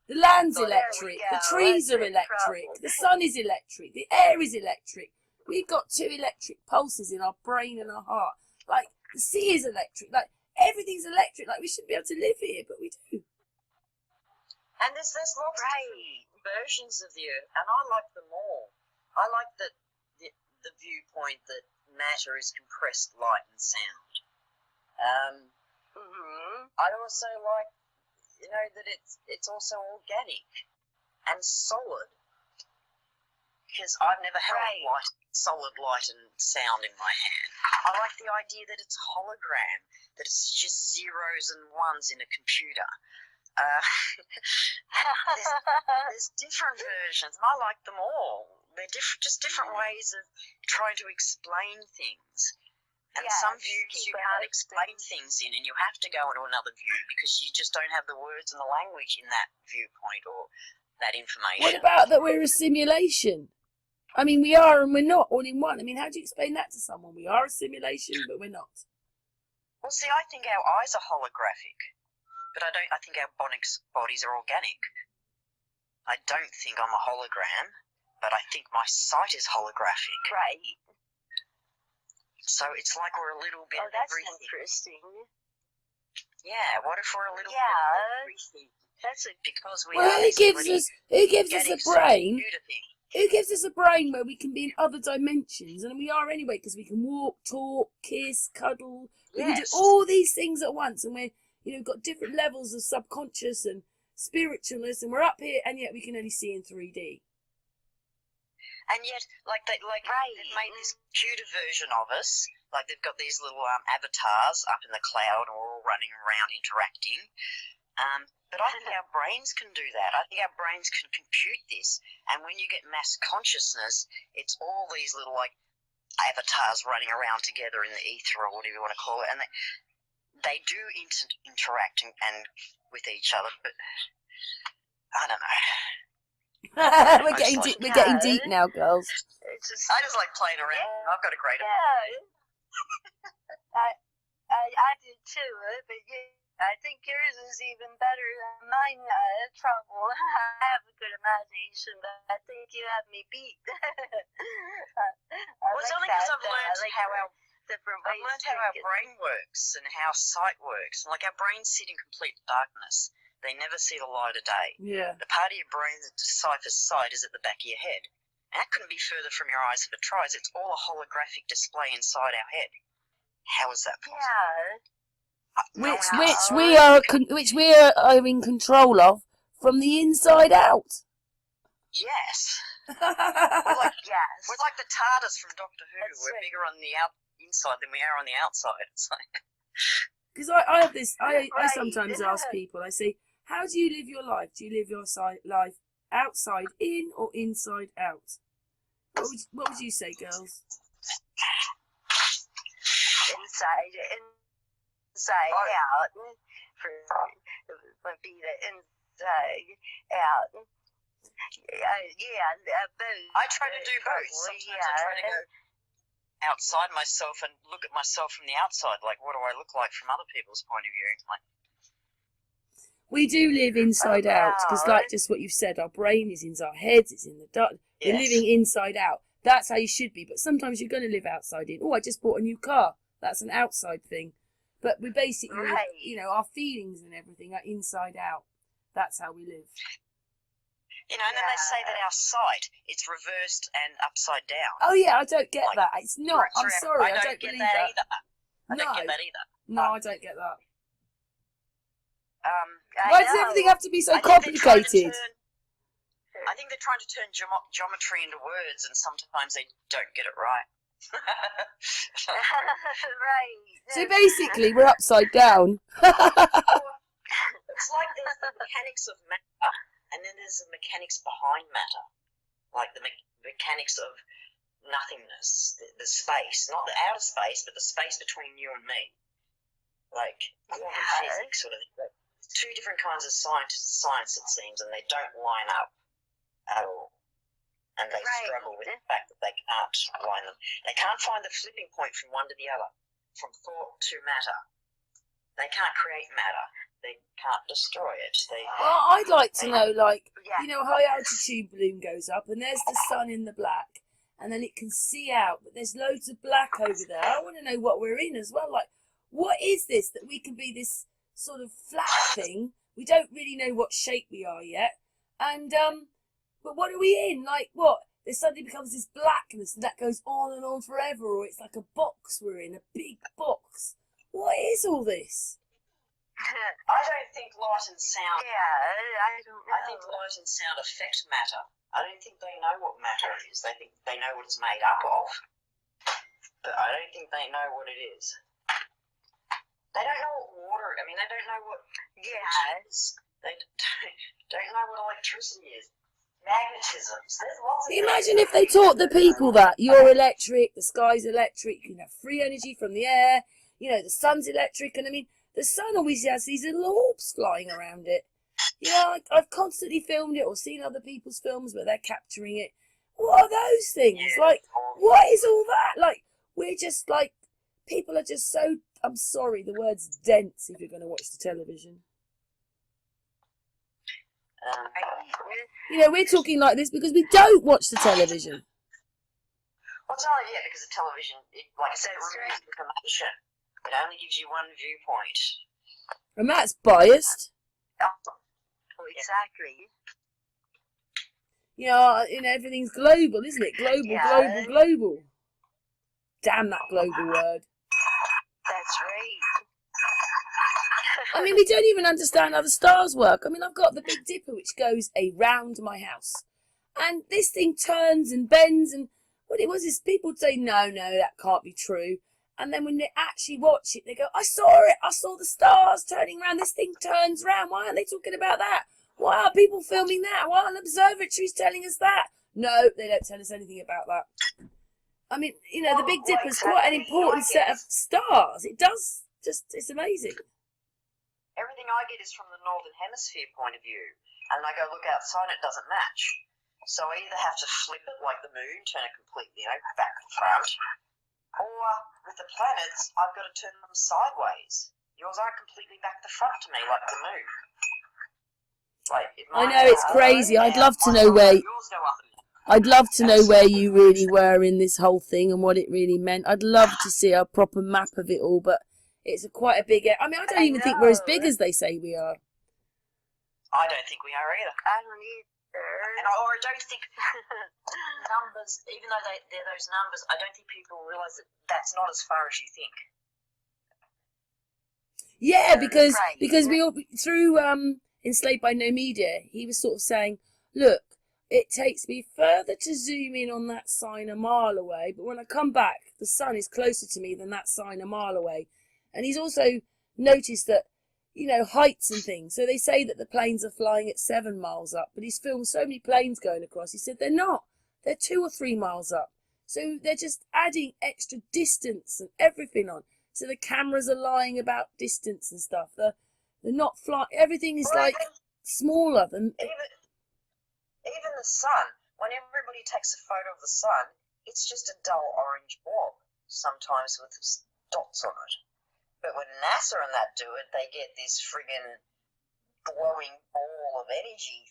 The land's electric. The trees are electric. The sun is electric. The air is electric. We've got 2 electric pulses in our brain and our heart. Like, the sea is electric. Like, everything's electric. Like, we shouldn't be able to live here, but we do. And there's lots of versions of the earth, and I like them all. I like the viewpoint that matter is compressed light and sound. I also like, you know, that it's also organic and solid, because I've never held solid light and sound in my hand. I like the idea that it's a hologram, that it's just zeros and ones in a computer. There's different versions, and I like them all. They're just different ways of trying to explain things. And some views you can't explain things in, and you have to go into another view because you just don't have the words and the language in that viewpoint or that information. What about that we're a simulation? I mean, we are and we're not all in one. I mean, how do you explain that to someone? We are a simulation, but we're not. Well, see, I think our eyes are holographic, but I think our bodies are organic. I don't think I'm a hologram, but I think my sight is holographic. Right. So it's like we're a little bit of everything. That's interesting. Yeah, what if we're a little bit Yeah. of everything? That's a Because we Well, are who this gives bloody us a getting brain? computer thing. Who gives us a brain where we can be in other dimensions? And we are anyway, because we can walk, talk, kiss, cuddle. We can do Yes. all these things at once, and we've got different levels of subconscious and spiritualness, and we're up here, and yet we can only see in 3D. And yet, they've made this computer version of us. Like they've got these little avatars up in the cloud, and we're all running around interacting. But I think our brains can do that. I think our brains can compute this. And when you get mass consciousness, it's all these little avatars running around together in the ether or whatever you want to call it. And they do interact and with each other. But I don't know. we're getting deep now, girls. I just like playing around. Yeah. I've got a great. I do too, but I think yours is even better than mine. Trouble. I have a good imagination, but I think you have me beat. It's only because I've learned how our brain works and how sight works. Like our brains sit in complete darkness. They never see the light of day. Yeah. The part of your brain that deciphers sight is at the back of your head. And that couldn't be further from your eyes if it tries. It's all a holographic display inside our head. How is that possible? Yeah. Which we are in control of from the inside out. Yes. Yes. We're like the TARDIS from Doctor Who. That's We're right. bigger on the inside than we are on the outside. It's like... Because I have this, I Right. sometimes ask people, I say, how do you live your life? Do you live your life outside in or inside out? What would you say, girls? Inside out. Would be the inside out. Both. I try to do both. Sometimes I try to go outside myself and look at myself from the outside. Like, what do I look like from other people's point of view? Like, we do live inside out, because like just what you've said, our brain is in our heads, it's in the dark. We're living inside out. That's how you should be. But sometimes you're going to live outside in. Oh, I just bought a new car. That's an outside thing. But we basically, our feelings and everything are inside out. That's how we live. and then they say that our sight, it's reversed and upside down. Oh, yeah, I don't get that. It's not. I'm sorry, I don't get believe that that. either. I don't get that either. No, I don't get that. Why does everything have to be so complicated? I think they're trying to turn geometry into words, and sometimes they don't get it right. Right. So basically, we're upside down. It's like there's the mechanics of matter, and then there's the mechanics behind matter, like the mechanics of nothingness, the space, not the outer space, but the space between you and me. Like physics, sort of. Two different kinds of science, it seems, and they don't line up at all. And they struggle with the fact that they can't line them. They can't find the flipping point from one to the other, from thought to matter. They can't create matter. They can't destroy it. Well, I'd like to know, high altitude balloon goes up, and there's the sun in the black, and then it can see out, but there's loads of black over there. I want to know what we're in as well. Like, what is this that we can be this sort of flat thing? We don't really know what shape we are yet, and but what are we in? Like, what? There suddenly becomes this blackness, and that goes on and on forever, or it's like a box we're in, a big box. What is all this? I don't think light and sound. Yeah, I don't know. I think light and sound affect matter. I don't think they know what matter is. They think they know what it's made up of, but I don't think they know what it is. They don't know what water. I mean, they don't know what is. They don't know what electricity is. Magnetisms. There's lots of. Imagine if they taught the people that you're electric, the sky's electric, you can have free energy from the air. The sun's electric, and I mean, the sun always has these little orbs flying around it. I've constantly filmed it or seen other people's films where they're capturing it. What are those things? Like, what is all that? Like, we're just like, people are just so, I'm sorry, the word's dense if you're going to watch the television. We're talking like this because we don't watch the television. Well, it's only because the television, like I said, it removes information. It only gives you one viewpoint. And that's biased. Oh, exactly. You know, everything's global, isn't it? Global, Yeah. global. Damn that global word. That's right. I mean, we don't even understand how the stars work. I mean, I've got the Big Dipper, which goes around my house. And this thing turns and bends, and what it was is people would say, no, that can't be true. And then when they actually watch it, they go, I saw it. I saw the stars turning around. This thing turns round. Why aren't they talking about that? Why are people filming that? Why aren't observatories telling us that? No, they don't tell us anything about that. I mean, the Big Dipper's quite an important set of stars. It does it's amazing. Everything I get is from the Northern Hemisphere point of view. And I go look outside and it doesn't match. So I either have to flip it like the moon, turn it completely, back to front. Or with the planets, I've got to turn them sideways. Yours aren't completely back to front to me like the moon. I know, it's crazy. I'd love to know where you really were in this whole thing and what it really meant. I'd love to see a proper map of it all, but it's quite a big... I mean, I don't even think we're as big as they say we are. I don't think we are either. I don't either. Or I don't think numbers, even though they're those numbers, I don't think people realise that that's not as far as you think. Yeah, because we all through Enslaved by No Media, he was sort of saying, look, it takes me further to zoom in on that sign a mile away, but when I come back, the sun is closer to me than that sign a mile away. And he's also noticed that, heights and things. So they say that the planes are flying at 7 miles up, but he's filmed so many planes going across. He said they're not. They're 2 or 3 miles up. So they're just adding extra distance and everything on. So the cameras are lying about distance and stuff. They're not flying. Everything is like smaller than... Even the sun. When everybody takes a photo of the sun, it's just a dull orange blob, sometimes with dots on it. But when NASA and that do it, they get this friggin' glowing ball of energy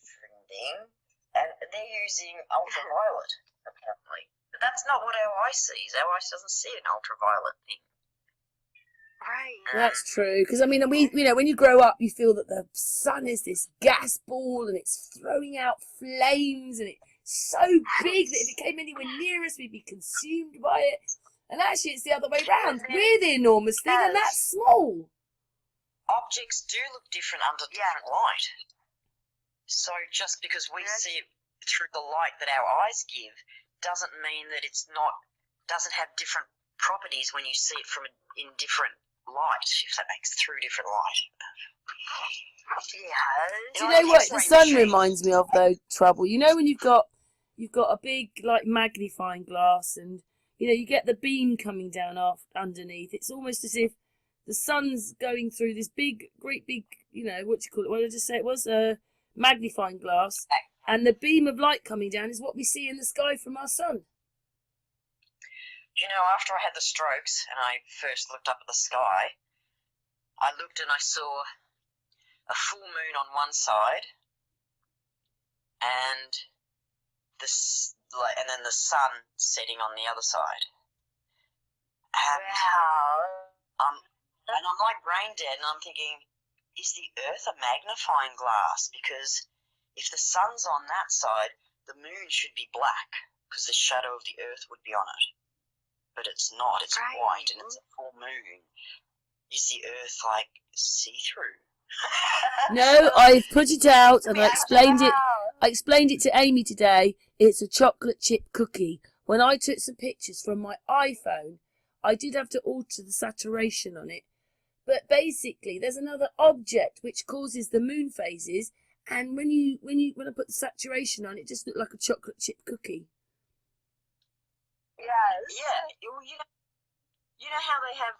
thing, and they're using ultraviolet, apparently. But that's not what our eye sees. Our eye doesn't see an ultraviolet thing. Right. That's true. Because, I mean, when you grow up, you feel that the sun is this gas ball and it's throwing out flames and it's so big that if it came anywhere near us, we'd be consumed by it. And actually, it's the other way round. We're the enormous thing, and that's small. Objects do look different under different light. So just because we see it through the light that our eyes give doesn't mean that doesn't have different properties when you see it in different light, if that makes through different light. Yeah. Do you know what the sun reminds me of, though, Trouble? You know when you've got a big magnifying glass and you get the beam coming down underneath. It's almost as if the sun's going through this great big, what do you call it? What did I just say? It was a magnifying glass, and the beam of light coming down is what we see in the sky from our sun. After I had the strokes and I first looked up at the sky, I looked and I saw a full moon on one side and then the sun setting on the other side. And, and I'm like brain dead and I'm thinking, is the Earth a magnifying glass? Because if the sun's on that side, the moon should be black because the shadow of the Earth would be on it. But it's not. It's white and it's a full moon. Is the Earth see-through? No, I've put it out and I explained it. I explained it to Amy today. It's a chocolate chip cookie. When I took some pictures from my iPhone, I did have to alter the saturation on it. But basically, there's another object which causes the moon phases, and when I put the saturation on, it just looked like a chocolate chip cookie. Yes. Yeah. You know how they have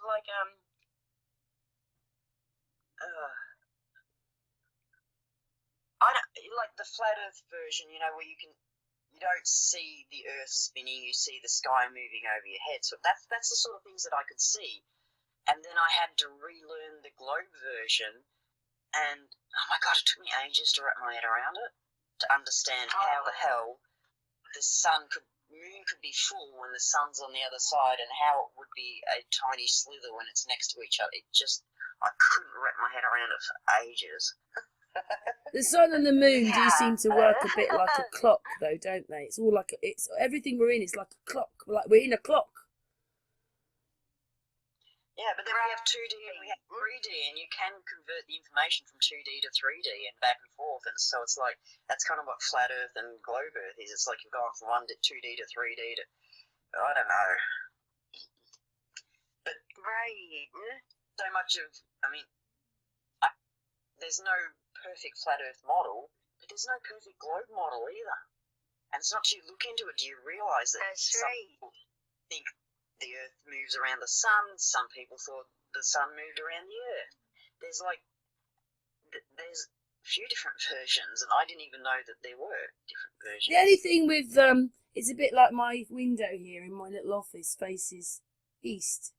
the flat Earth version, where you don't see the Earth spinning, you see the sky moving over your head. So that's the sort of things that I could see. And then I had to relearn the globe version, and oh my God, it took me ages to wrap my head around it, to understand how the hell the moon could be full when the sun's on the other side, and how it would be a tiny slither when it's next to each other. I couldn't wrap my head around it for ages. The sun and the moon do Yeah. seem to work a bit like a clock, though, don't they? It's all like it's everything we're in is like a clock. Like we're in a clock. Yeah, but then we have 2D and we have 3D, and you can convert the information from 2D to 3D and back and forth. And so it's like, that's kind of what flat Earth and globe Earth is. It's like you've gone from 2D to 3D to, I don't know. But Right. so much of, there's no perfect flat Earth model, but there's no perfect globe model either. And it's not till you look into it do you realise that That's some right. people think the Earth moves around the sun. Some people thought the sun moved around the Earth. There's a few different versions, and I didn't even know that there were different versions. The only thing with it's a bit like my window here in my little office faces east,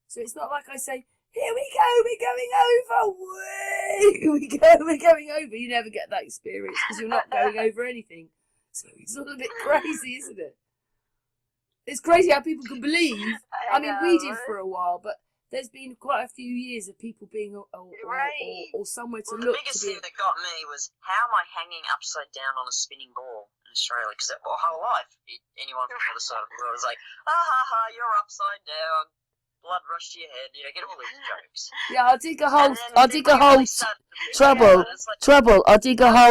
so it's not like I say, "Here we go, we're going over." We're going over. You never get that experience because you're not going over anything. So it's all a bit crazy, isn't it? It's crazy how people can believe. I mean, we did for a while, but there's been quite a few years of people being or somewhere to look. The biggest thing that got me was, how am I hanging upside down on a spinning ball in Australia? Because my whole life, anyone from the other side of the world was like, you're upside down, blood rush to your head, get all these jokes. Yeah, I'll dig a hole. I'll dig a hole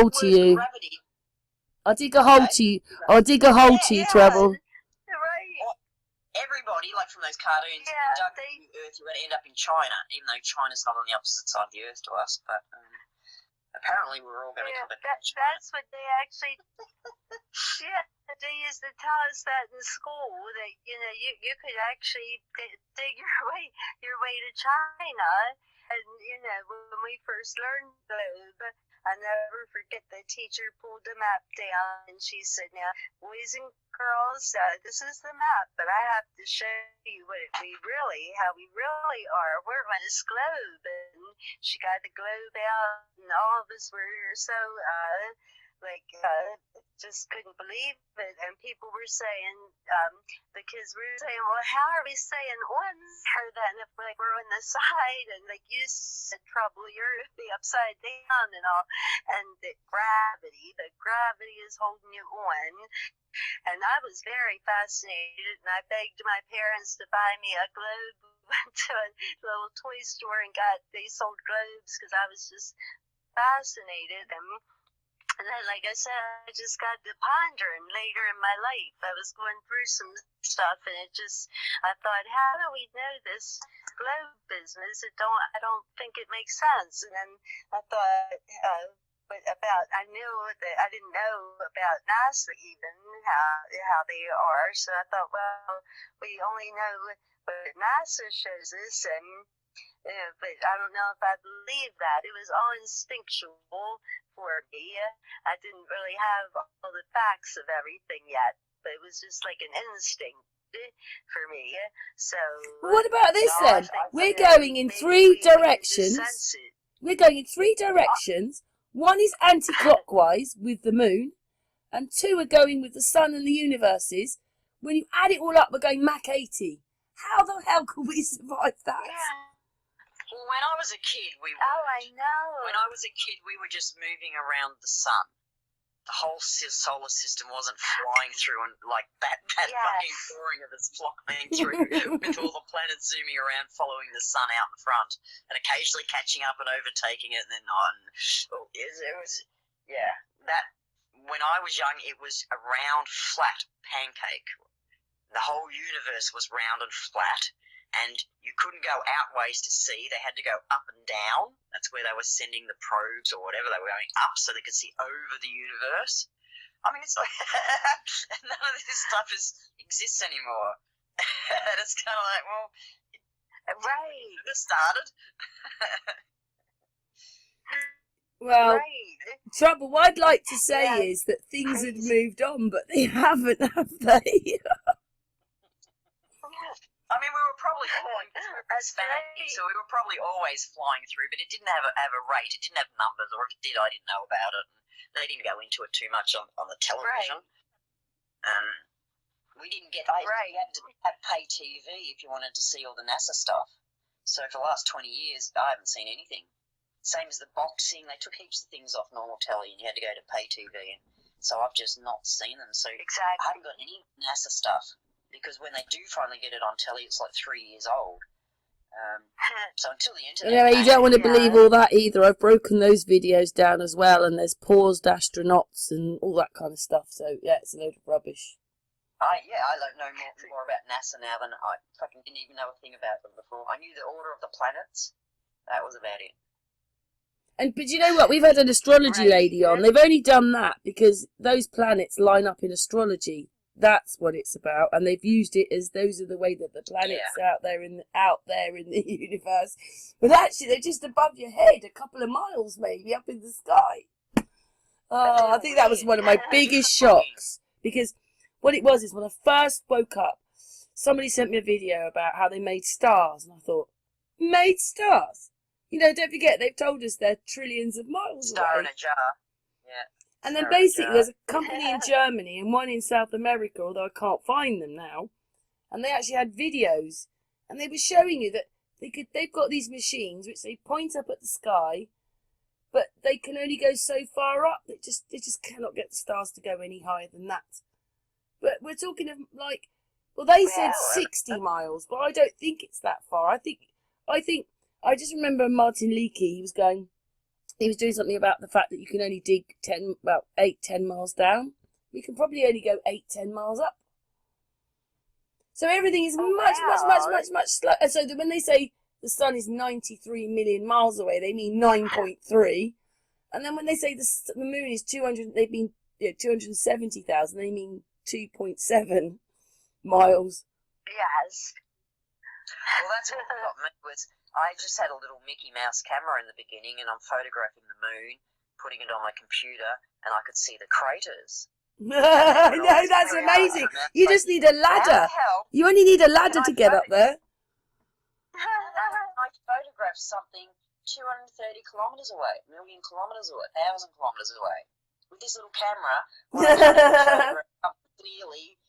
to you. Gravity. I'll dig a hole to you. I'll dig a hole to you, Trouble. Everybody, like from those cartoons, dug the Earth, you're going to end up in China, even though China's not on the opposite side of the Earth to us. But apparently we're all going to come back to China. That's what they actually... they used to tell us that in school, that, you could actually dig your way to China. And, when we first learned globe, I'll never forget the teacher pulled the map down and she said, "Now, boys and girls, this is the map, but I have to show you how we really are. We're on this globe." And she got the globe out, and all of us were so, just couldn't believe it. And people were saying, the kids were saying, "Well, how are we saying one then if we're on the side?" And like you said, Trouble, you're the upside down and all. And the gravity is holding you on. And I was very fascinated, and I begged my parents to buy me a globe. We went to a little toy store and they sold globes because I was just fascinated. And then, like I said, I just got to pondering later in my life. I was going through some stuff, and I thought, how do we know this globe business? I don't think it makes sense. And then I thought, I knew that I didn't know about NASA even, how they are. So I thought, well, we only know what NASA shows us, but I don't know if I believe that. It was all instinctual for me. I didn't really have all the facts of everything yet, but it was just like an instinct for me. So well, what about this then? We're going in 3 directions. We're going in 3 directions. One is anti-clockwise with the moon, and 2 are going with the sun and the universes. When you add it all up, we're going Mach 80. How the hell could we survive that? Yeah. Well, when I was a kid, I know. When I was a kid, we were just moving around the sun. The whole solar system wasn't flying through and like that fucking drawing of its flying through with all the planets zooming around, following the sun out in front, and occasionally catching up and overtaking it, and then it was that. When I was young, it was a round, flat pancake. The whole universe was round and flat. And you couldn't go outways to see. They had to go up and down. That's where they were sending the probes or whatever. They were going up so they could see over the universe. I mean, it's like none of this stuff exists anymore. And it's kind of like, well, right. It started. Well, Trouble, what I'd like to say is that things Crazy. have moved on, but they haven't, have they? I mean, we were probably flying through so we were probably always flying through, but it didn't have a rate. It didn't have numbers, or if it did, I didn't know about it. And they didn't go into it too much on the television. Right. We didn't get. You had to have pay TV if you wanted to see all the NASA stuff. So for the last 20 years, I haven't seen anything. Same as the boxing, they took heaps of things off normal telly and you had to go to pay TV. And so I've just not seen them. So Exactly. I haven't got any NASA stuff because when they do finally get it on telly, it's like 3 years old. So until the internet... Anyway, you don't want to believe all that either. I've broken those videos down as well, and there's paused astronauts and all that kind of stuff. So, yeah, it's a load of rubbish. I know more about NASA now than I fucking didn't even know a thing about them before. I knew the order of the planets. That was about it. But you know what? We've had an astrology lady on. They've only done that because those planets line up in astrology. That's what it's about, and they've used it as those are the way that the planets are out there in the universe. But actually, they're just above your head, a couple of miles maybe up in the sky. Oh, I think that was one of my biggest shocks because what it was is when I first woke up, somebody sent me a video about how they made stars, and I thought, made stars? You know, don't forget they've told us they're trillions of miles away. Star in a jar. Yeah. And then basically there's a company in Germany and one in South America, although I can't find them now, and they actually had videos, and they were showing you that they've got these machines which they point up at the sky, but they can only go so far up. They just cannot get the stars to go any higher than that. But we're talking of like, well, they said 60 miles, but I don't think it's that far. I just remember Martin Leakey, he was doing something about the fact that you can only dig 10 miles down. We can probably only go 8-10 miles up. So everything is much slower. And so when they say the sun is 93 million miles away, they mean 9.3. And then when they say the moon is 270,000, they mean 2.7 miles. Yes. Well, that's what got me was I just had a little Mickey Mouse camera in the beginning, and I'm photographing the moon, putting it on my computer, and I could see the craters. No, that's amazing. You just need a ladder. You only need a ladder to get up there. I photographed something 230 kilometres away, 1,000,000 kilometres away, 1,000 kilometres away, with this little camera. Clearly,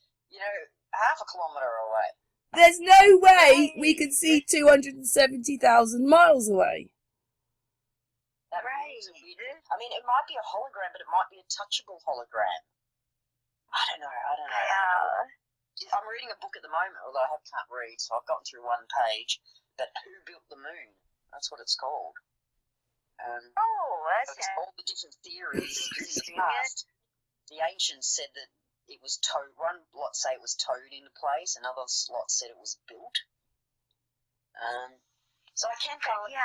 half a kilometre away. There's no way we can see 270,000 miles away. Right. I mean, it might be a hologram, but it might be a touchable hologram. I don't know. I'm reading a book at the moment, although I can't read, so I've gotten through one page. But Who Built the Moon? That's what it's called. That's all the different theories. In the past, the ancients said that it was towed. One lot say it was towed into place, and other lots said it was built. So I can tell the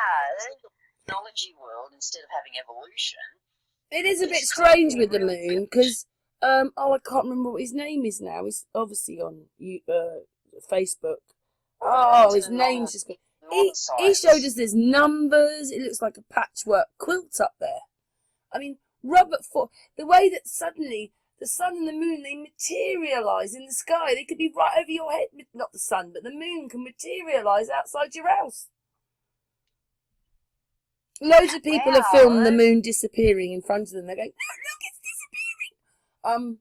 technology world, instead of having evolution. It is a bit strange with the moon because, I can't remember what his name is now. He's obviously on Facebook. His name's just... He showed us there's numbers. It looks like a patchwork quilt up there. I mean, the way that suddenly the sun and the moon, they materialise in the sky. They could be right over your head. Not the sun, but the moon can materialise outside your house. Loads of people have filmed the moon disappearing in front of them. They're going, no, look, it's disappearing.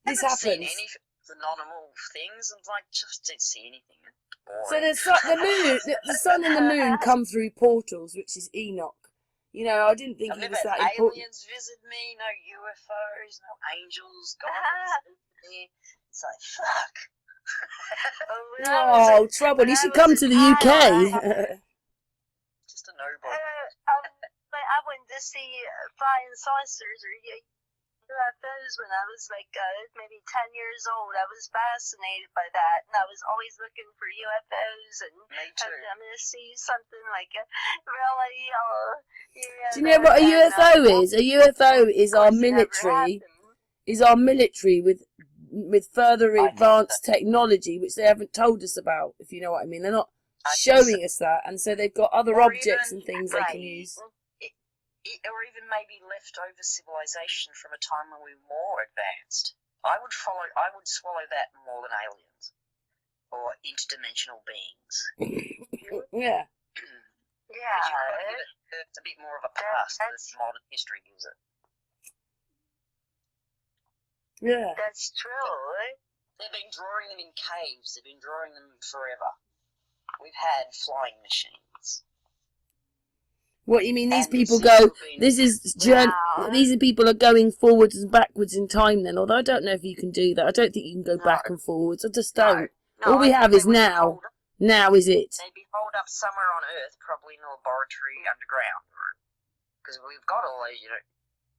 This happens. Seen any phenomenal things, and just didn't see anything. So the sun and the moon come through portals, which is Enoch. I didn't think he was that important. Aliens visit me, no UFOs, no angels, God. It's like, fuck. Trouble. You should come to the UK. Just a nobody. I went to see flying saucers or UFOs when I was maybe 10 years old. I was fascinated by that, and I was always looking for UFOs, and I'm going to see something like a really. Do you know what a UFO is? A UFO is our military. Is our military with further advanced technology, which they haven't told us about. If you know what I mean, they're not showing us that, and so they've got other objects and things they can use. Or even maybe leftover civilization from a time when we were more advanced. I would swallow that more than aliens or interdimensional beings. Yeah. It's a bit more of a past than modern history gives it. Yeah. That's true. They've been drawing them in caves. They've been drawing them forever. we've had flying machines. What you mean? These And people this go. is These are people are going forwards and backwards in time. Then, although I don't know if you can do that. I don't think you can go back and forwards. I just don't. No, All we I have think is now. Now is it? They'd be holed up somewhere on Earth, probably in a laboratory underground, because we've got all those,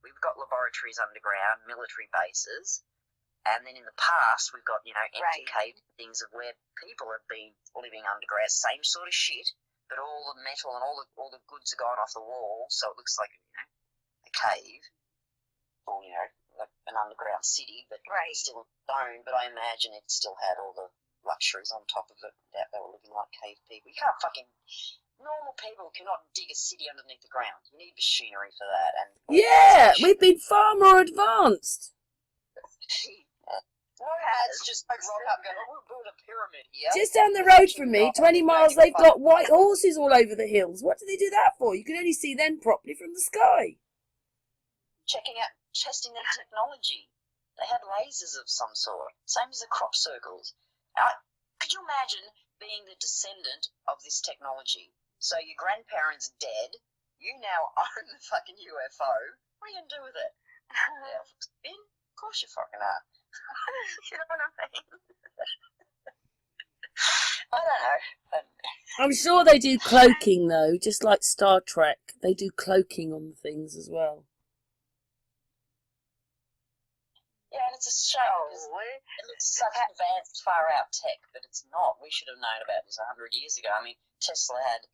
we've got laboratories underground, military bases, and then in the past we've got, empty cave things of where people have been living underground, same sort of shit, but all the metal and all the goods are gone off the walls, so it looks like a cave, or like an underground city, but still stone. But I imagine it still had all the luxuries on top of it. That they were living like cave people. You can't normal people cannot dig a city underneath the ground. You need machinery for that. And we've been far more advanced. It's just like rock up going, we'll build a pyramid here. Just down the road from me, 20 miles, they've got white horses all over the hills. What do they do that for? You can only see them properly from the sky. Testing their technology. They had lasers of some sort, same as the crop circles. Could you imagine being the descendant of this technology? So your grandparents dead, you now own the fucking UFO. What are you going to do with it? Spin? Of course you fucking are. You know what I mean? I don't know. I'm sure they do cloaking, though, just like Star Trek. They do cloaking on things as well. Yeah, and it's a shame. It looks like advanced, far-out tech, but it's not. We should have known about this 100 years ago. I mean, Tesla had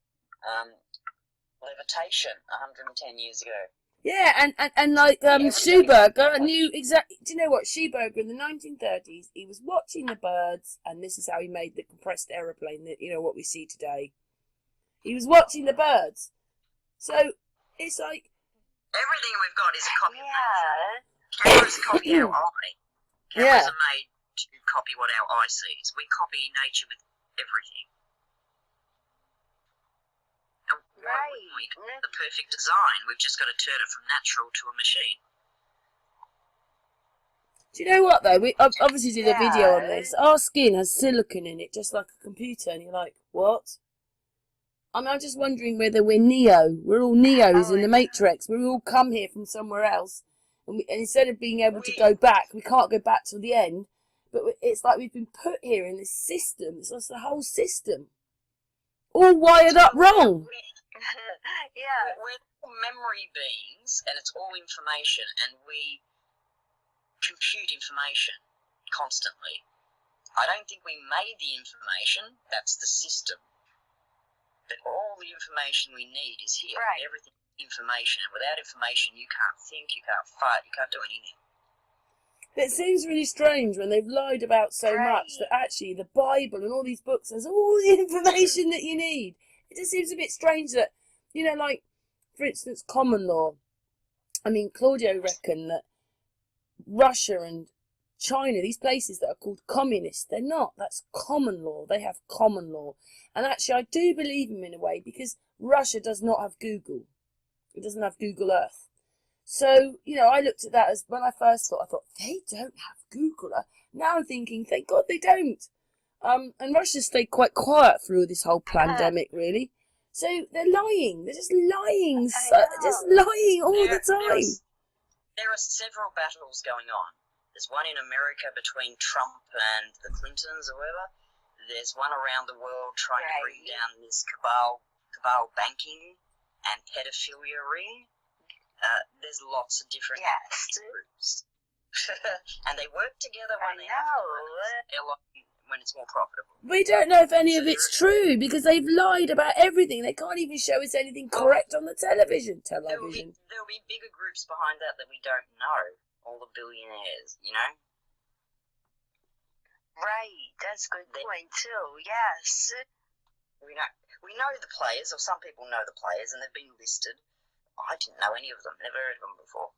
levitation 110 years ago. Yeah, and like Schuberger knew exactly. Do you know what? Schuberger in the 1930s, he was watching the birds, and this is how he made the compressed aeroplane that what we see today. He was watching the birds, so it's like everything we've got is a copy. Yeah. Cameras copy our eye. Cameras are made to copy what our eye sees. We copy nature with everything. The perfect design. We've just got to turn it from natural to a machine. Do you know what though? We obviously did a video on this. Our skin has silicon in it, just like a computer, and you're like, what? I mean, I'm just wondering whether we're Neo. We're all Neos in the Matrix. We all come here from somewhere else. And instead of being able to go back, we can't go back till the end. But it's like we've been put here in this system. It's just the whole system. All wired up wrong. We're memory beings, and it's all information, and we compute information constantly. I don't think we made the information. That's the system. But all the information we need is here. Everything. Information, and without information you can't think, you can't fight, you can't do anything. It seems really strange when they've lied about so much that actually the Bible and all these books has all the information that you need. It just seems a bit strange that, like, for instance, common law. I mean, Claudio reckoned that Russia and China, these places that are called communist, they're not. That's common law. They have common law. And actually, I do believe him in a way, because Russia does not have Google. It doesn't have Google Earth. So, I looked at that as when I first thought, they don't have Google Earth. Now I'm thinking, thank God they don't. And Russia stayed quite quiet through this whole pandemic, really. So they're lying. They're just lying. Just lying all the time. There are several battles going on. There's one in America between Trump and the Clintons or whatever. There's one around the world trying to bring down this cabal banking and pedophilia ring. There's lots of different groups. And they work together when when it's more profitable. We don't know if any of it's true, because they've lied about everything. They can't even show us anything correct on the television. There'll be bigger groups behind that we don't know. All the billionaires, Right, that's a good point too, yes. We know the players, or some people know the players, and they've been listed. I didn't know any of them, never heard of them before.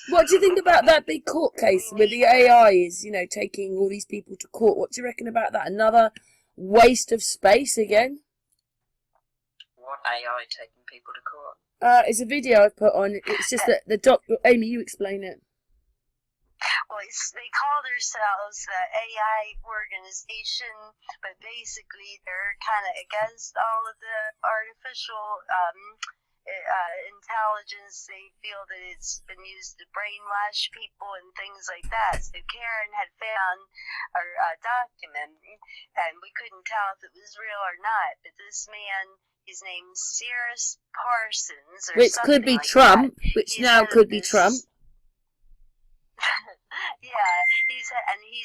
What do you think about that big court case with the AIs, taking all these people to court? What do you reckon about that? Another waste of space again? What AI taking people to court? It's a video I put on. It's just that the doctor... Amy, you explain it. Well, they call themselves the AI organization, but basically they're kind of against all of the artificial intelligence. They feel that it's been used to brainwash people and things like that. So Karen had found a document, and we couldn't tell if it was real or not. But this man, his name's Cyrus Parsons, or Which could be like Trump, that. which now could be Trump. Yeah, he's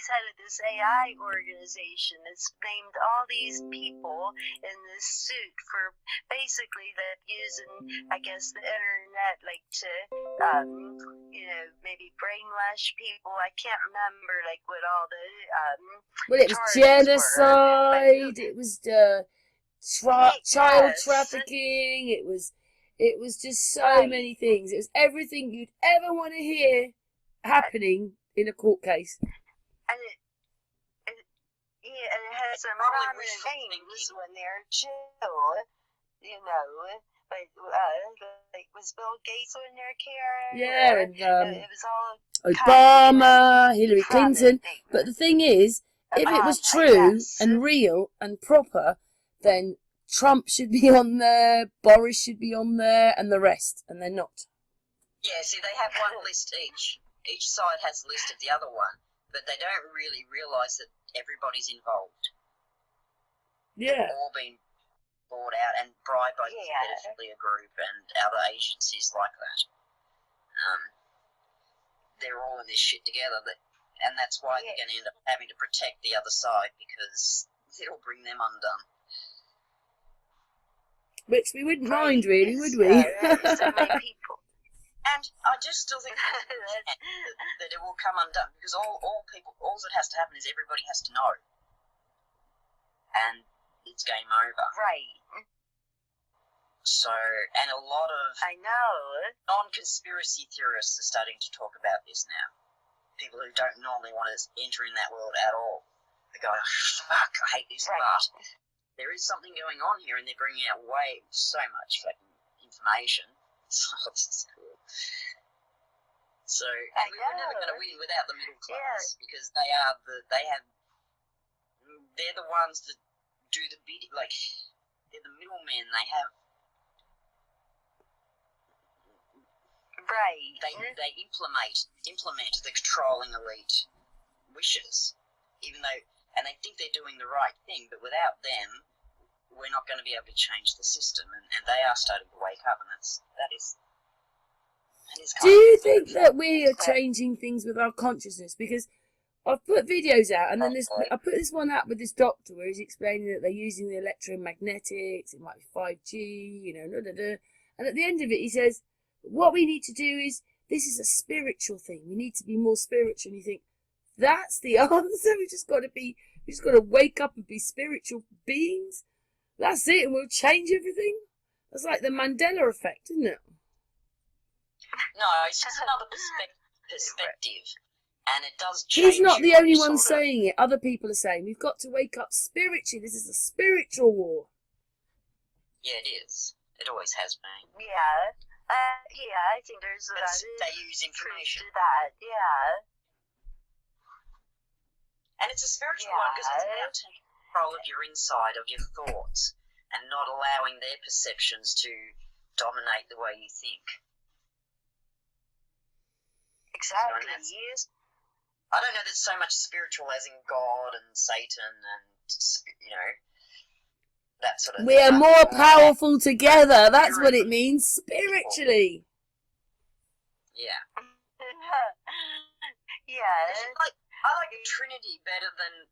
head of this AI organization that's named all these people in this suit for basically that using, I guess, the internet like to, maybe brainwash people. I can't remember like what all the Well, it was genocide. It was child trafficking. It was just so many things. It was everything you'd ever want to hear happening in a court case. And it has some prominent names when they're chill, like was Bill Gates in there, Karen? Yeah, and it was all Obama, Hillary Clinton. But the thing is, if it was true and real and proper, then Trump should be on there, Boris should be on there, and the rest, and they're not. Yeah, see, they have one list each. Each side has a list of the other one, but they don't really realise that everybody's involved. Yeah. They've all been bought out and bribed by the pedophilia group and other agencies like that. They're all in this shit together, and that's why they're going to end up having to protect the other side, because it'll bring them undone. Which we wouldn't mind, really, would we? So many people. And I just still think that it will come undone, because all that has to happen is everybody has to know. And it's game over. Right. So, and a lot of non-conspiracy theorists are starting to talk about this now. People who don't normally want to enter in that world at all. They go, fuck, I hate this part. There is something going on here, and they're bringing out so much fucking information. So this is cool. So we're never going to win without the middle class, because they're the ones that do the bidding. Like, they're the middlemen. They have They implement the controlling elite wishes, even though, and they think they're doing the right thing, but without them, we're not going to be able to change the system, and they are starting to wake up, and that is. Do you think that we are changing things with our consciousness? Because I've put videos out, and then I put this one out with this doctor where he's explaining that they're using the electromagnetics, it might be 5G, and at the end of it he says, what we need to do is, this is a spiritual thing, we need to be more spiritual. And you think, that's the answer? We just got to wake up and be spiritual beings? That's it, and we'll change everything? That's like the Mandela effect, isn't it? No, it's just another perspective, and it does change. He's not the only one saying it. Other people are saying, we've got to wake up spiritually. This is a spiritual war. Yeah, it is. It always has been. Yeah. I think there's they use information to that. Yeah. And it's a spiritual one, because it's about taking control of your inside, of your thoughts, and not allowing their perceptions to dominate the way you think. Exactly. So I don't know there's so much spiritual as in God and Satan and, that sort of thing. We are more powerful together. That's what it means, spiritually. Yeah. Yeah. I like Trinity better than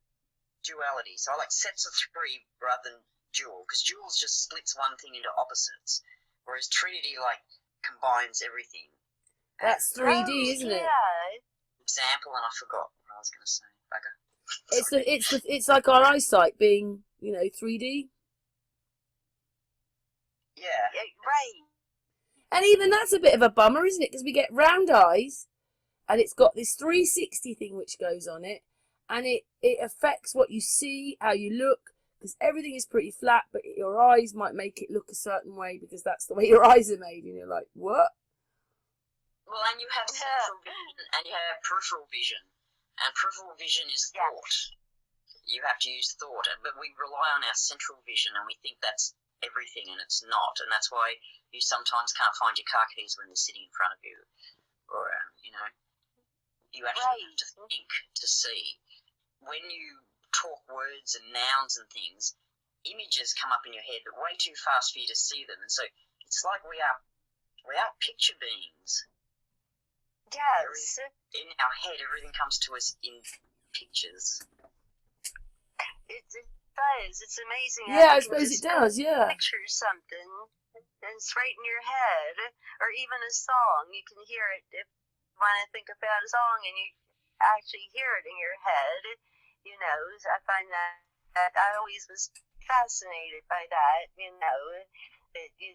duality. So I like sets of three rather than dual, because duals just splits one thing into opposites, whereas Trinity combines everything. That's 3D, isn't it? Yeah. Example, and I forgot what I was going to say. Bugger. It's like our eyesight being, 3D. Yeah. Right. And even that's a bit of a bummer, isn't it? Because we get round eyes, and it's got this 360 thing which goes on it, and it affects what you see, how you look, because everything is pretty flat, but your eyes might make it look a certain way because that's the way your eyes are made, and you're like, what? Well, and you have central vision and you have peripheral vision. And peripheral vision is thought. You have to use thought. But we rely on our central vision and we think that's everything, and it's not. And that's why you sometimes can't find your car keys when they're sitting in front of you. Or, you actually have to think to see. When you talk words and nouns and things, images come up in your head, but way too fast for you to see them. And so it's like we are picture beings. Yes. In our head, everything comes to us in pictures. It does. It's amazing. Yeah, I suppose it does, yeah. Picture something, and it's right in your head. Or even a song. You can hear it if you want to think about a song and you actually hear it in your head. I find that I always was fascinated by that, that you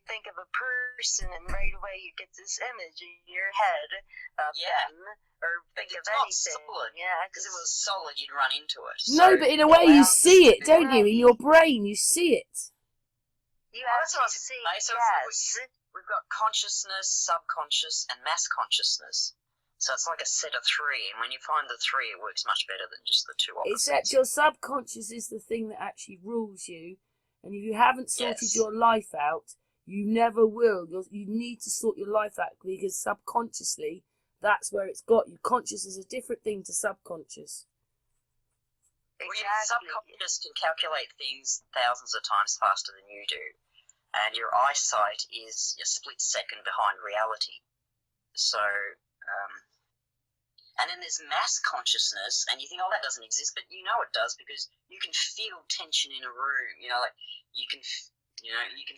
think of a person and right away you get this image in your head of them, or think of anything. Solid. Yeah, because if it was solid, you'd run into it. No, but in a way you see it, don't you? In your brain, you see it. You actually see. So yes. We've got consciousness, subconscious, and mass consciousness. So it's like a set of three, and when you find the three, it works much better than just the two opposites. Except your subconscious is the thing that actually rules you. And if you haven't sorted your life out, you never will. You need to sort your life out, because subconsciously, that's where it's got you. Conscious is a different thing to subconscious. Exactly. Well, subconscious can calculate things thousands of times faster than you do. And your eyesight is a split second behind reality. So, and then there's mass consciousness, and you think, oh, that doesn't exist, but you know it does, because you can feel tension in a room. You can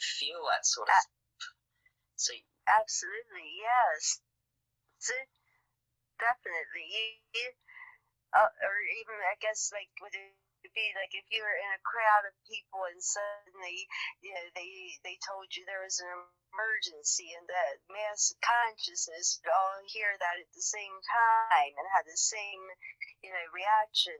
feel that sort of. So absolutely, yes, definitely. Or even, I guess, like, would it be like if you were in a crowd of people and suddenly, they told you there was an emergency, and that mass consciousness would all hear that at the same time and have the same, reaction,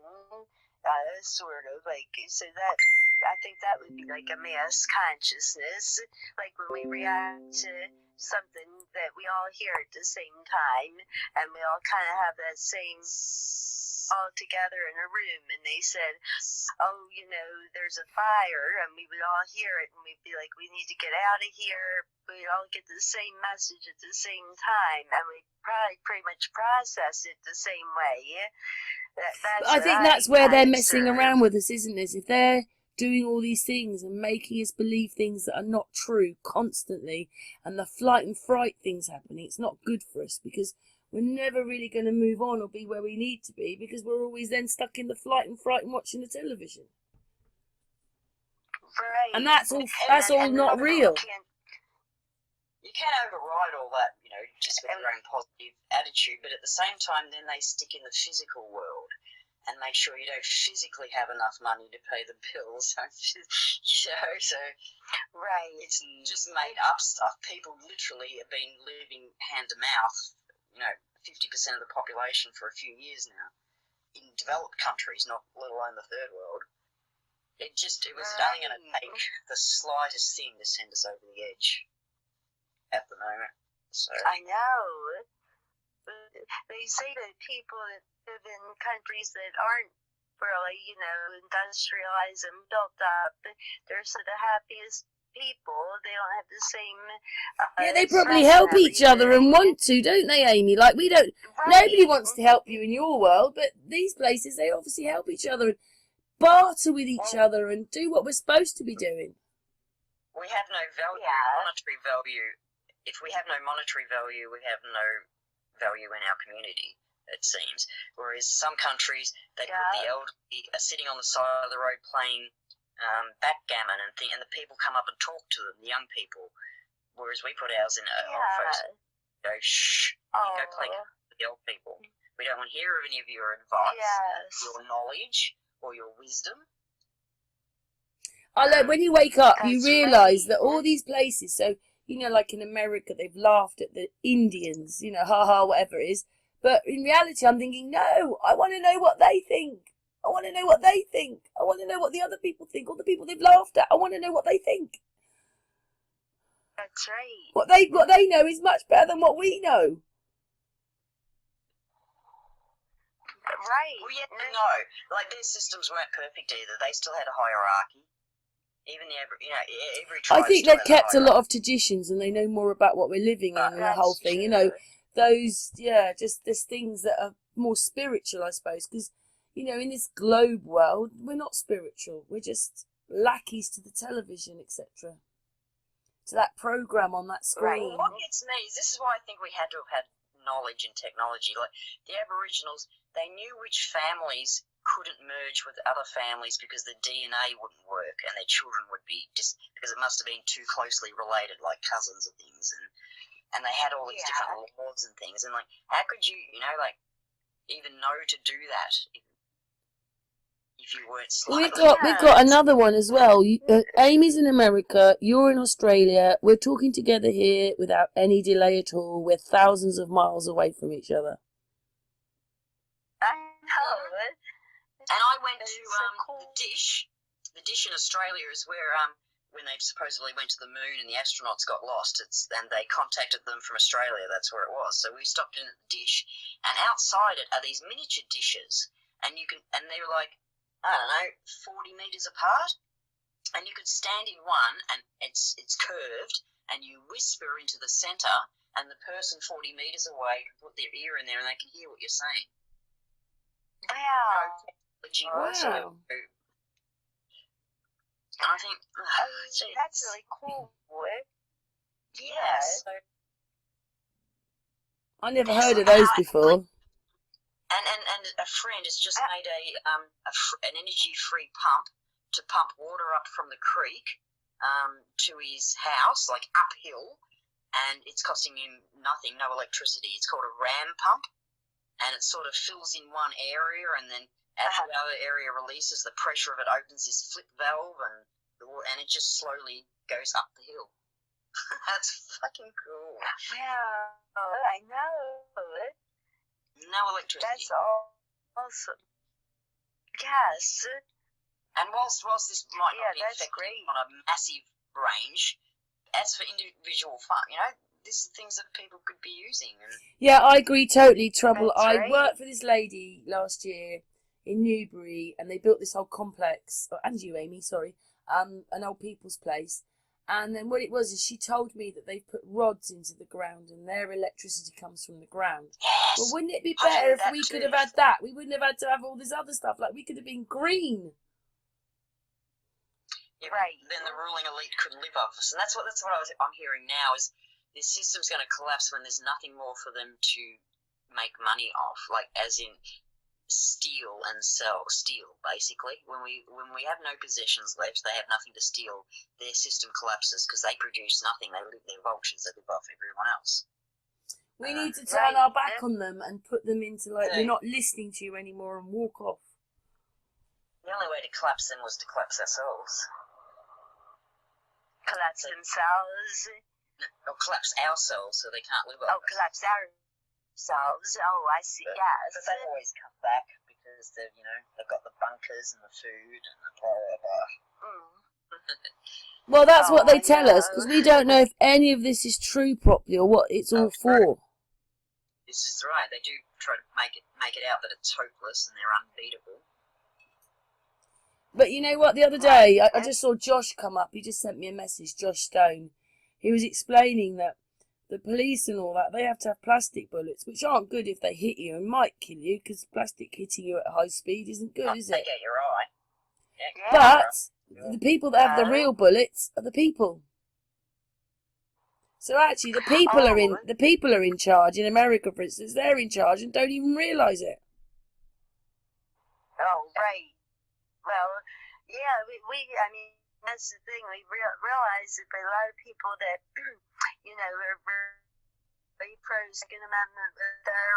sort of like. So that, I think that would be like a mass consciousness, like when we react to something that we all hear at the same time, and we all kind of have that same all together in a room, and they said, oh, there's a fire, and we would all hear it, and we'd be like, we need to get out of here. We'd all get the same message at the same time, and we'd probably pretty much process it the same way. I think that's where they're messing around with us, isn't it? If they're doing all these things and making us believe things that are not true constantly, and the flight and fright things happening, it's not good for us, because we're never really going to move on or be where we need to be, because we're always then stuck in the flight and fright and watching the television. Right. And that's all not real. You can override all that, just with your own positive attitude, but at the same time, then they stick in the physical world and make sure you don't physically have enough money to pay the bills. So right. It's just made up stuff. People literally have been living hand to mouth, 50% of the population for a few years now in developed countries, not let alone the third world. It was only going to take the slightest thing to send us over the edge at the moment. So I know. They say that people that live in countries that aren't really, industrialized and built up, they're sort of the happiest people. They don't have the same. They probably help each other and want to, don't they, Amy? Like, we don't. Right. Nobody wants to help you in your world, but these places, they obviously help each other and barter with each other and do what we're supposed to be doing. We have no value, monetary value. If we have no monetary value, we have no value in our community, it seems. Whereas some countries, they put the elderly sitting on the side of the road playing backgammon and the people come up and talk to them, the young people. Whereas we put ours in folks go, shh, you go play with the old people. We don't want to hear of any of your advice, your knowledge, or your wisdom. When you wake up, you realise that all these places, so, like in America, they've laughed at the Indians, ha, whatever it is. But in reality, I'm thinking, no, I want to know what they think. I want to know what they think. I want to know what the other people think. All the people they've laughed at, I want to know what they think. That's right. What they know is much better than what we know. Right. Well, yeah, no. Like, their systems weren't perfect either. They still had a hierarchy. Even every tribe. I think still they've has kept a lot of traditions and they know more about what we're living in and the whole thing. True. You know, those, just there's things that are more spiritual, I suppose, because, in this globe world, we're not spiritual. We're just lackeys to the television, etc. To that program on that screen. Right. Well, what gets me is, this is why I think we had to have had knowledge and technology. Like, the Aboriginals, they knew which families couldn't merge with other families because the DNA wouldn't work and their children would be because it must have been too closely related, like cousins and things, and they had all these different laws and things, and like, how could you even know to do that if you weren't slightly? We've got another one as well. Amy's in America, you're in Australia. We're talking together here without any delay at all. We're thousands of miles away from each other. I know. And I went to the dish. The dish in Australia is where when they supposedly went to the moon and the astronauts got lost. And they contacted them from Australia. That's where it was. So we stopped in at the dish, and outside it are these miniature dishes, and they're like, I don't know, 40 meters apart, and you could stand in one, and it's curved, and you whisper into the center, and the person 40 meters away can put their ear in there and they can hear what you're saying. Wow. Wow. I think that's really cool. Yeah. So, I never heard of those before. And a friend has just made an energy-free pump to pump water up from the creek to his house, like uphill, and it's costing him nothing, no electricity. It's called a ram pump, and it sort of fills in one area, and then as the other area releases, the pressure of it opens this flip valve, and it just slowly goes up the hill. That's fucking cool. Wow, I know. No electricity. That's awesome. Yes. And whilst this might not be effective great on a massive range, as for individual fun, these are things that people could be using. Yeah, I agree totally, Trouble. That's I right. worked for this lady last year in Newbury, and they built this whole complex, and you, Amy, sorry, an old people's place. And then what it was is she told me that they've put rods into the ground and their electricity comes from the ground. Yes. Well, wouldn't it be better if we could have had that? We wouldn't have had to have all this other stuff. Like, we could have been green. Yeah, right. Then the ruling elite could live off us. And that's what I'm hearing now is this system's going to collapse when there's nothing more for them to make money off, like as in steal and sell steel, basically. When we have no possessions left, they have nothing to steal, their system collapses because they produce nothing. They're vultures, they live off everyone else. We need to turn our back on them and put them into, like, we're not listening to you anymore and walk off. The only way to collapse them was to collapse ourselves. Collapse themselves? Or collapse ourselves so they can't live off us. Collapse ourselves. Oh, I see, yes. But they always come back because they've got the bunkers and the food and the blah, blah, blah. Well, that's what they tell us, because we don't know if any of this is true properly or what it's all for. This is right. They do try to make it out that it's hopeless and they're unbeatable. But you know what? The other day, I just saw Josh come up. He just sent me a message, Josh Stone. He was explaining that the police and all that, they have to have plastic bullets, which aren't good if they hit you and might kill you, because plastic hitting you at high speed isn't good, is it? They get your eye. But the people that have the real bullets are the people. So actually, the people are in charge. In America, for instance, they're in charge and don't even realise it. Oh, right. Well, yeah, I mean, that's the thing. We realize that a lot of people that, are very pro Second Amendment with their,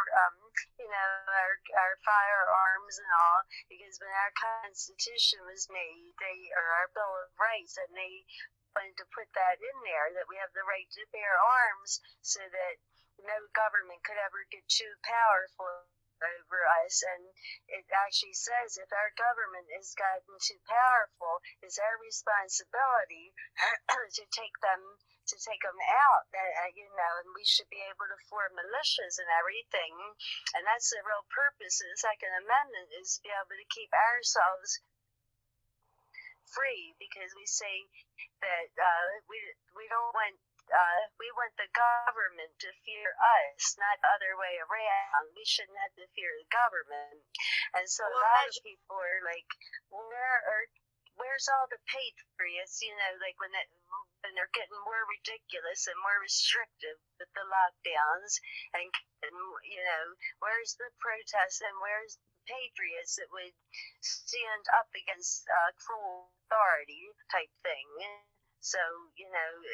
our firearms and all, because when our Constitution was made, our Bill of Rights, and they wanted to put that in there, that we have the right to bear arms so that no government could ever get too powerful over us, and it actually says if our government has gotten too powerful, it's our responsibility to take them out, and we should be able to form militias and everything, and that's the real purpose of the Second Amendment, is to be able to keep ourselves free, because we say that we don't want we want the government to fear us, not the other way around. We shouldn't have to fear the government. And so a lot of people are like, where's all the patriots? Like when they're getting more ridiculous and more restrictive with the lockdowns, and where's the protests and where's the patriots that would stand up against cruel authority type thing? So,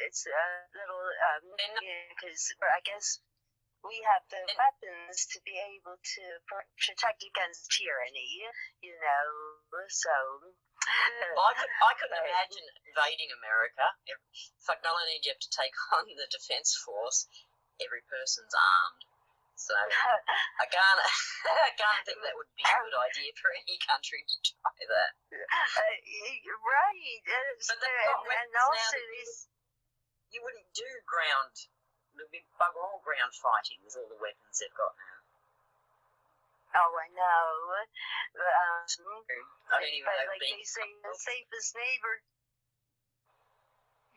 it's a little, because I guess we have the weapons to be able to protect against tyranny, so. I couldn't imagine invading America. It's like not only do you have to take on the defense force, every person's armed. So I can't think that would be a good idea for any country to try that. Right. And also you wouldn't do the big bug all ground fighting with all the weapons they've got now. Oh, I know. Anyway, but like they say, the safest neighbor.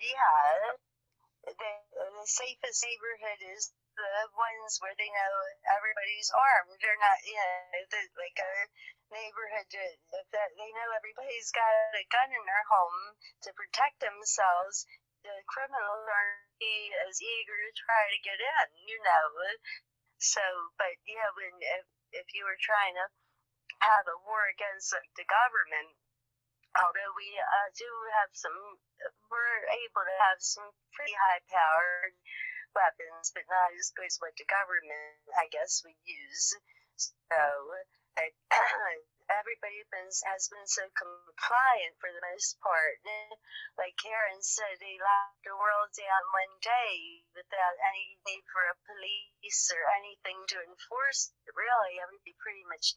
Yeah. The safest neighborhood is the ones where they know everybody's armed. They're not, like a neighborhood that they know everybody's got a gun in their home to protect themselves. The criminals aren't as eager to try to get in, So, but yeah, if you were trying to have a war against the government, although we we're able to have some pretty high-powered weapons, but not as good as what the government, I guess, would use. So, everybody has been so compliant for the most part. Like Karen said, they locked the world down one day without any need for a police or anything to enforce it. Really, everybody pretty much,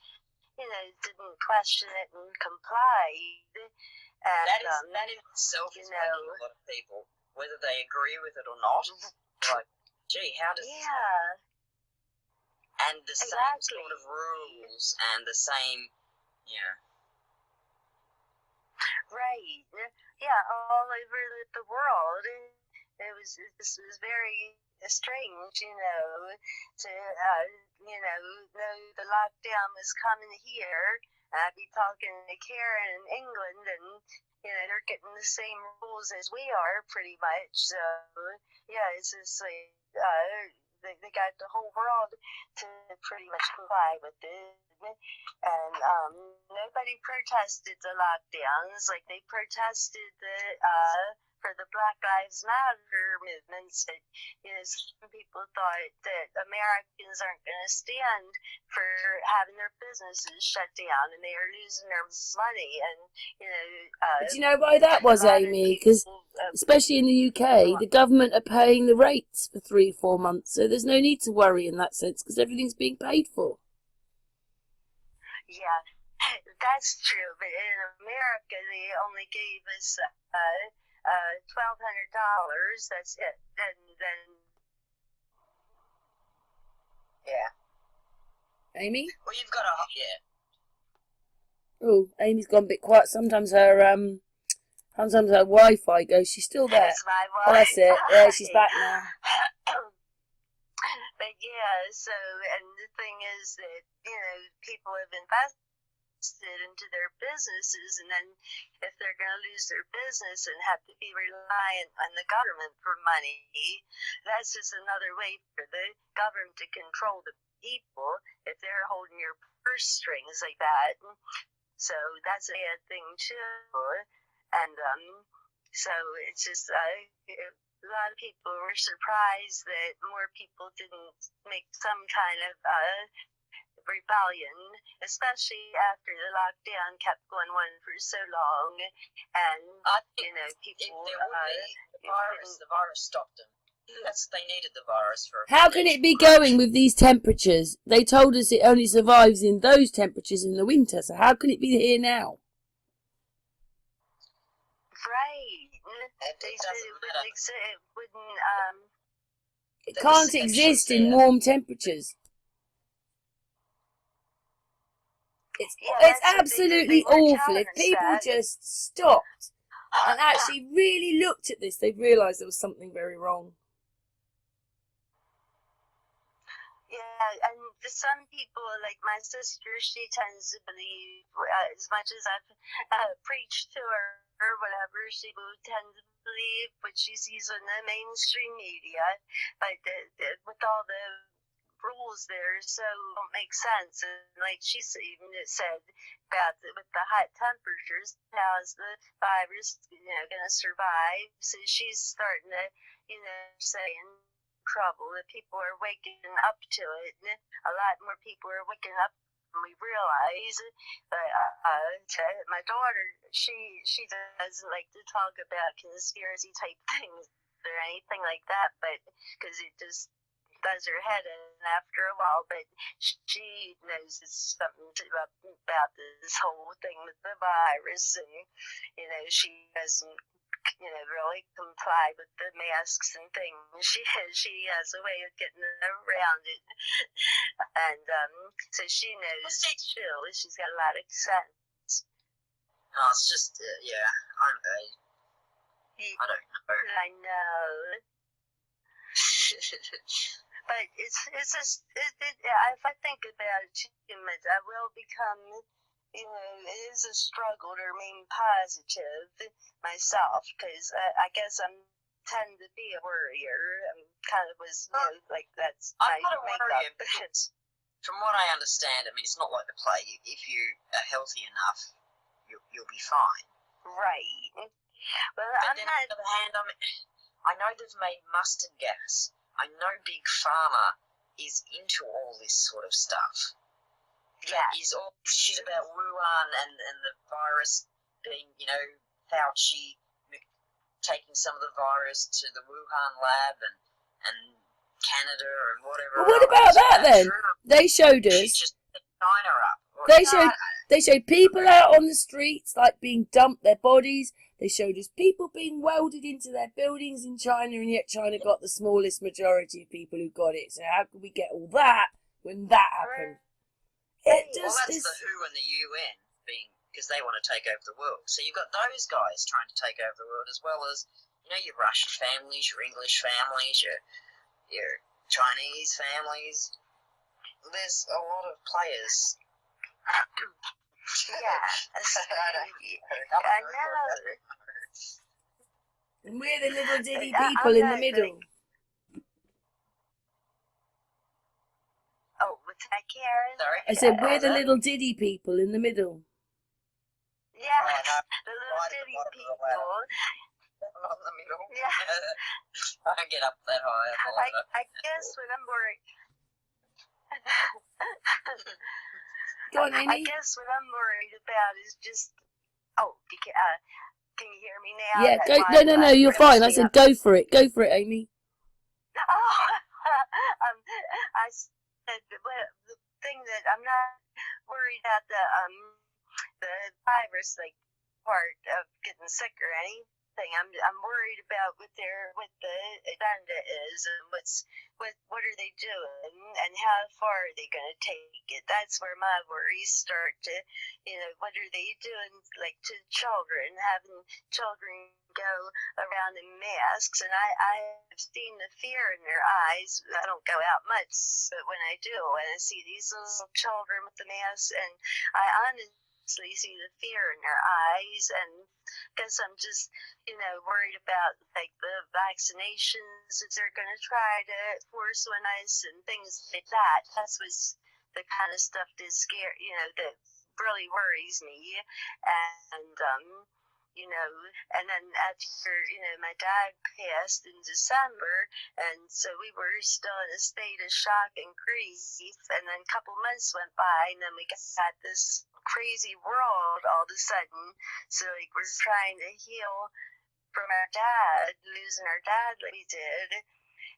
didn't question it and complied. And that in itself is making a lot of people, whether they agree with it or not, like, gee, how does this happen? And the same sort of rules and the same, Right. Yeah, all over the world. This was very strange, to, know the lockdown was coming here. I'd be talking to Karen in England, and, they're getting the same rules as we are, pretty much. So, yeah, it's just like, they got the whole world to pretty much comply with it. And nobody protested the lockdowns. Like, they protested for the Black Lives Matter movements. But, some people thought that Americans aren't going to stand for having their businesses shut down, and they are losing their money. And, But do you know why that was, Amy? Because especially in the UK, the government are paying the rates for 3-4 months, so there's no need to worry in that sense because everything's being paid for. Yeah, that's true. But in America, they only gave us $1,200. That's it. Then yeah. Amy? Well, you've got Oh, Amy's gone a bit quiet. Sometimes her Wi-Fi goes. She's still there. That's my Wi-Fi. Oh, that's it. Yeah, she's back now. But yeah, so, and the thing is that, people have invested into their businesses, and then if they're going to lose their business and have to be reliant on the government for money, that's just another way for the government to control the people if they're holding your purse strings like that. So that's a bad thing too. And so it's just a lot of people were surprised that more people didn't make some kind of rebellion, especially after the lockdown kept going on for so long. And I think people, the virus stopped them. They needed the virus for. How can it be going with these temperatures? They told us it only survives in those temperatures in the winter. So how can it be here now? Right. They said it wouldn't. It can't exist in warm temperatures. It's absolutely awful. If people just stopped and actually really looked at this, they'd realise there was something very wrong. Yeah, and for some people, like my sister, she tends to believe, as much as I've preached to her or whatever, she will tend to believe what she sees on the mainstream media, but with all the rules there, so it don't make sense. And like she even said about with the hot temperatures, how's the virus, going to survive? So she's starting to, saying trouble that people are waking up to it. A lot more people are waking up than we realize. But my daughter, she doesn't like to talk about conspiracy type things or anything like that, but because it just does her head in after a while. But she knows something about this whole thing with the virus, and she doesn't really comply with the masks and things. She has a way of getting around it, and so she knows too. She's got a lot of sense. No, it's just yeah. I don't know. I know. But it's just if I think about it too much, I will become. It is a struggle to remain positive myself, because I guess I tend to be a worrier. I kind of was, like that's I'm not a worrier, because from what I understand, I mean, it's not like the plague. If you are healthy enough, you'll be fine. Right. Well, but then on the other hand, I know they've made mustard gas. I know Big Pharma is into all this sort of stuff. Yeah. Is all shit about Wuhan and the virus being, Fauci taking some of the virus to the Wuhan lab and Canada and whatever. Well, what about that then? They showed us. Just China up. They showed people out on the streets, like being dumped, their bodies. They showed us people being welded into their buildings in China, and yet China got the smallest majority of people who got it. So how could we get all that when that happened? That's the WHO and the UN because they want to take over the world. So you've got those guys trying to take over the world, as well as your Russian families, your English families, your Chinese families. There's a lot of players. Yeah, I know. And we're the little diddy people in the middle. Oh, what's that, Karen? Sorry? I said we're the little diddy people in the middle. Yeah, the little diddy people. I'm in the middle. Yeah. I don't get up that high. I guess what I'm worried. Go on, Amy. I guess what I'm worried about is just. Oh, can you hear me now? Yeah, go. No, you're fine. I said go for it. Go for it, Amy. Oh, I said the thing that I'm not worried about the virus, like part of getting sick or anything. I'm worried about what the agenda is, and what are they doing, and how far are they going to take it. That's where my worries start to, what are they doing, like to children, having children go around in masks, and I have seen the fear in their eyes. I don't go out much, but when I do, and I see these little children with the masks, and I honestly see the fear in their eyes, and guess I'm just, worried about like the vaccinations that they're going to try to force on us and things like that. That's what's the kind of stuff that that really worries me. And and then after my dad passed in December, and so we were still in a state of shock and grief. And then a couple months went by, and then we got this crazy world all of a sudden. So like we're trying to heal from our dad, losing our dad like we did,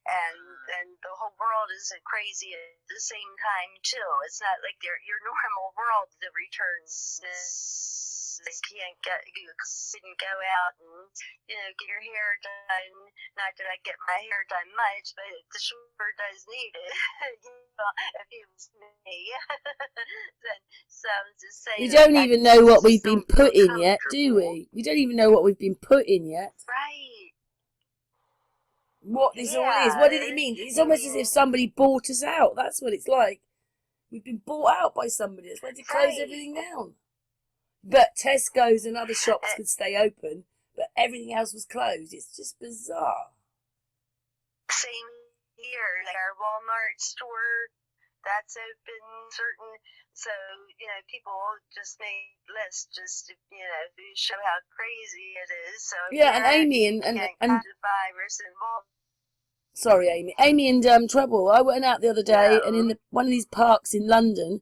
and the whole world is crazy at the same time too. It's not like your normal world that returns. You couldn't go out and get your hair done. Not that I get my hair done much, but it sure does need it. If it was me. So I'm just saying. We don't even know what we've been put in yet, do we? We don't even know what we've been put in yet. Right. What this all is. What did it mean? It's almost as if somebody bought us out. That's what it's like. We've been bought out by somebody. That's why to close everything down. But Tesco's and other shops could stay open, but everything else was closed. It's just bizarre. Same here. Like our Walmart store, that's open certain. So, people just make lists just to, show how crazy it is. So and Amy and the virus involved. Sorry, Amy. Amy and Trouble. I went out the other day, and in one of these parks in London,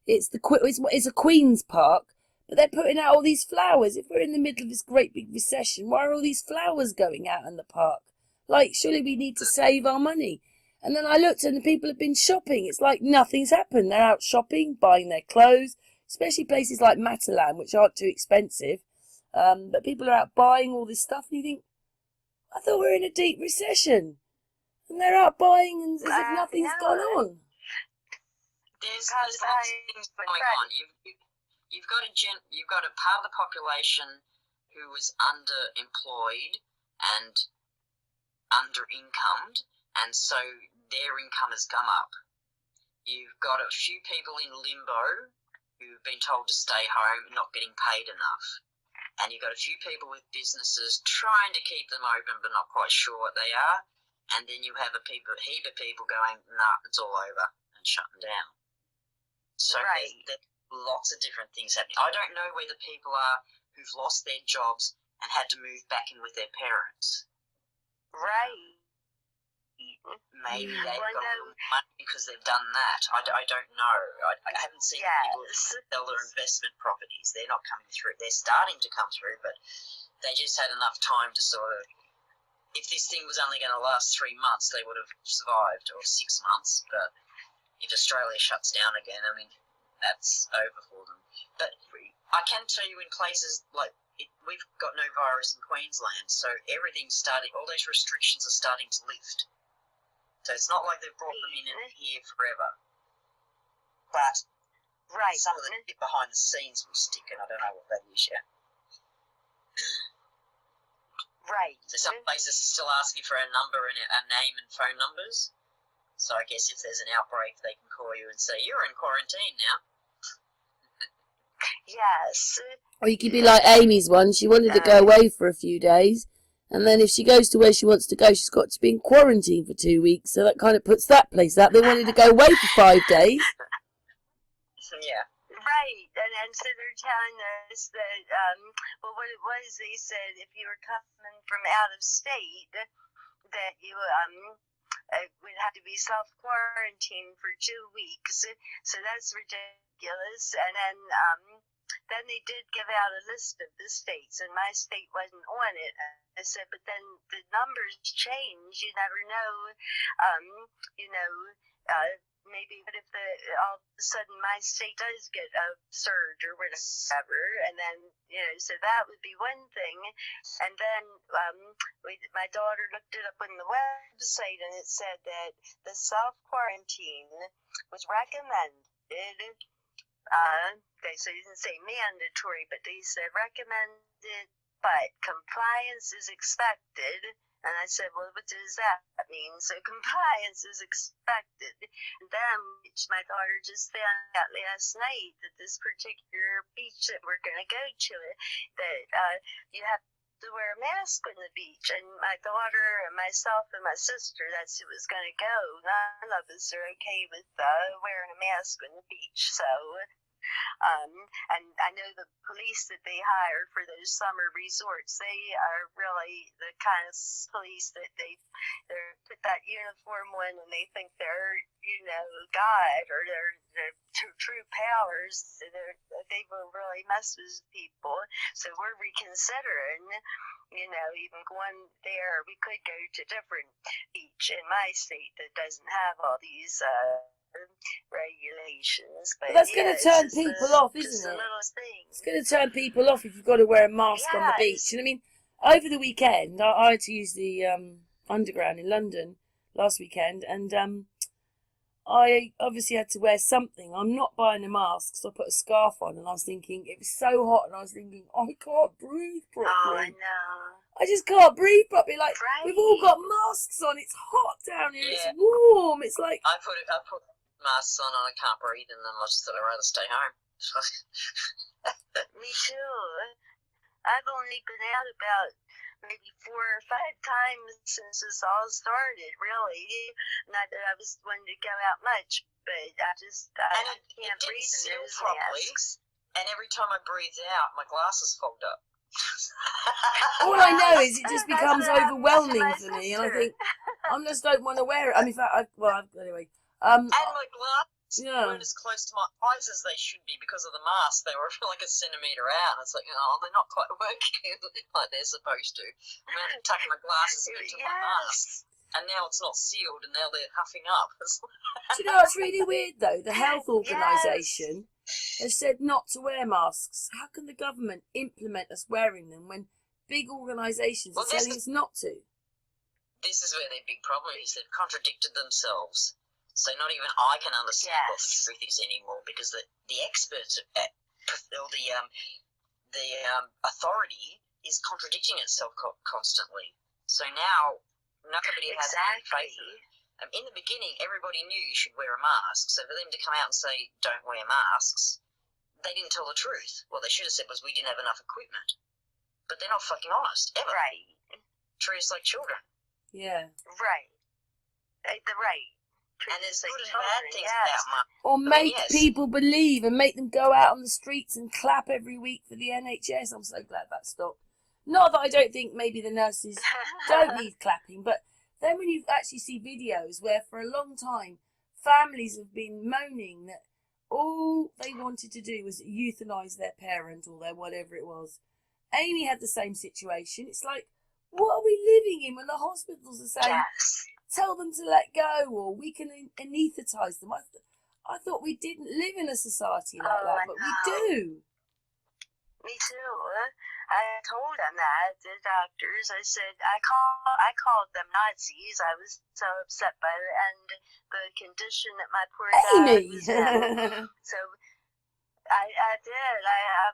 it's a Queen's Park, but they're putting out all these flowers. If we're in the middle of this great big recession, why are all these flowers going out in the park? Like, surely we need to save our money. And then I looked and the people have been shopping. It's like nothing's happened. They're out shopping, buying their clothes, especially places like Matalan, which aren't too expensive. But people are out buying all this stuff, and you think, I thought we were in a deep recession. And they're out buying and as if nothing's gone on. There's things going on. You've got a part of the population who is underemployed and under-incomed, and so their income has come up. You've got a few people in limbo who've been told to stay home, not getting paid enough. And you've got a few people with businesses trying to keep them open but not quite sure what they are. And then you have a heap of people going, nah, it's all over, and shutting down. So there's lots of different things happening. I don't know where the people are who've lost their jobs and had to move back in with their parents. Right. Maybe they've got a little money because they've done that. I don't know. I haven't seen people sell their investment properties. They're not coming through. They're starting to come through, but they just had enough time to sort of, if this thing was only going to last 3 months, they would have survived, or 6 months. But if Australia shuts down again, I mean, that's over for them. But I can tell you in places like, we've got no virus in Queensland, so everything's starting, all those restrictions are starting to lift. So it's not like they've brought them in here forever. But some of the behind the scenes will stick, and I don't know what that is yet. Right. So some places are still asking for a number and a name and phone numbers. So I guess if there's an outbreak, they can call you and say, you're in quarantine now. Yes. Or you could be like Amy's one. She wanted to go away for a few days. And then if she goes to where she wants to go, she's got to be in quarantine for 2 weeks. So that kind of puts that place out. They wanted to go away for 5 days. Yeah. Right, and so they're telling us that, what it was, they said if you were coming from out of state, that you would have to be self-quarantined for 2 weeks. So that's ridiculous. And then they did give out a list of the states, and my state wasn't on it. I said, but then the numbers change. You never know, maybe what if all of a sudden my state does get a surge or whatever, and then, so that would be one thing. And then my daughter looked it up on the website, and it said that the self-quarantine was recommended. So they didn't say mandatory, but they said recommended, but compliance is expected. And I said, well, what does that mean? So compliance is expected. And then my daughter just found out last night that this particular beach that we're going to go to, that you have to wear a mask on the beach. And my daughter and myself and my sister, that's who was going to go. None of us are okay with wearing a mask on the beach. So And I know the police that they hire for those summer resorts, they are really the kind of police that they put that uniform on and they think they're, God or their true powers. They will really mess with people. So we're reconsidering, even going there. We could go to different beach in my state that doesn't have all these regulations. But that's going to turn people off, isn't it? It's going to turn people off if you've got to wear a mask on the beach. And I mean, over the weekend, I had to use the underground in London last weekend, and I obviously had to wear something. I'm not buying a mask, so I put a scarf on, and I was thinking, it was so hot, and I was thinking, I can't breathe properly. Oh, I know. I just can't breathe properly. Like, right. We've all got masks on. It's hot down here. Yeah. It's warm. It's like... I put masks on and I can't breathe, and then I just thought I'd rather stay home. Me too. I've only been out about maybe 4 or 5 times since this all started, really. Not that I was wanting to go out much, but I can't breathe in those masks. And every time I breathe out, my glasses fogged up. All I know is it just becomes overwhelming for me, and I think I just don't want to wear it. I mean, anyway. And my glasses weren't as close to my eyes as they should be because of the mask. They were like a centimetre out. It's like, they're not quite working like they're supposed to. I'm going to tuck my glasses into my mask. And now it's not sealed, and now they're huffing up. Do you know what's really weird, though? The health organisation has said not to wear masks. How can the government implement us wearing them when big organisations are telling us not to? This is where their big problem is. They've contradicted themselves. So not even I can understand what the truth is anymore, because the experts or the authority is contradicting itself constantly. So now nobody has any faith in it. In the beginning, everybody knew you should wear a mask. So for them to come out and say, don't wear masks, they didn't tell the truth. What they should have said was, we didn't have enough equipment. But they're not fucking honest, ever. Right. Treat us like children. Yeah. Right. Right. And there's good and bad things about masks. Or make people believe and make them go out on the streets and clap every week for the NHS. I'm so glad that stopped. Not that I don't think maybe the nurses don't need clapping, but then when you actually see videos where for a long time families have been moaning that all they wanted to do was euthanise their parent or their whatever it was. Amy had the same situation. It's like, what are we living in when the hospitals are saying, tell them to let go, or we can anaesthetise them? I thought we didn't live in a society like that, but we do. Me too. I told them that, the doctors. I said, I called them Nazis. I was so upset by it, and the condition that my poor dad was in. So I did. I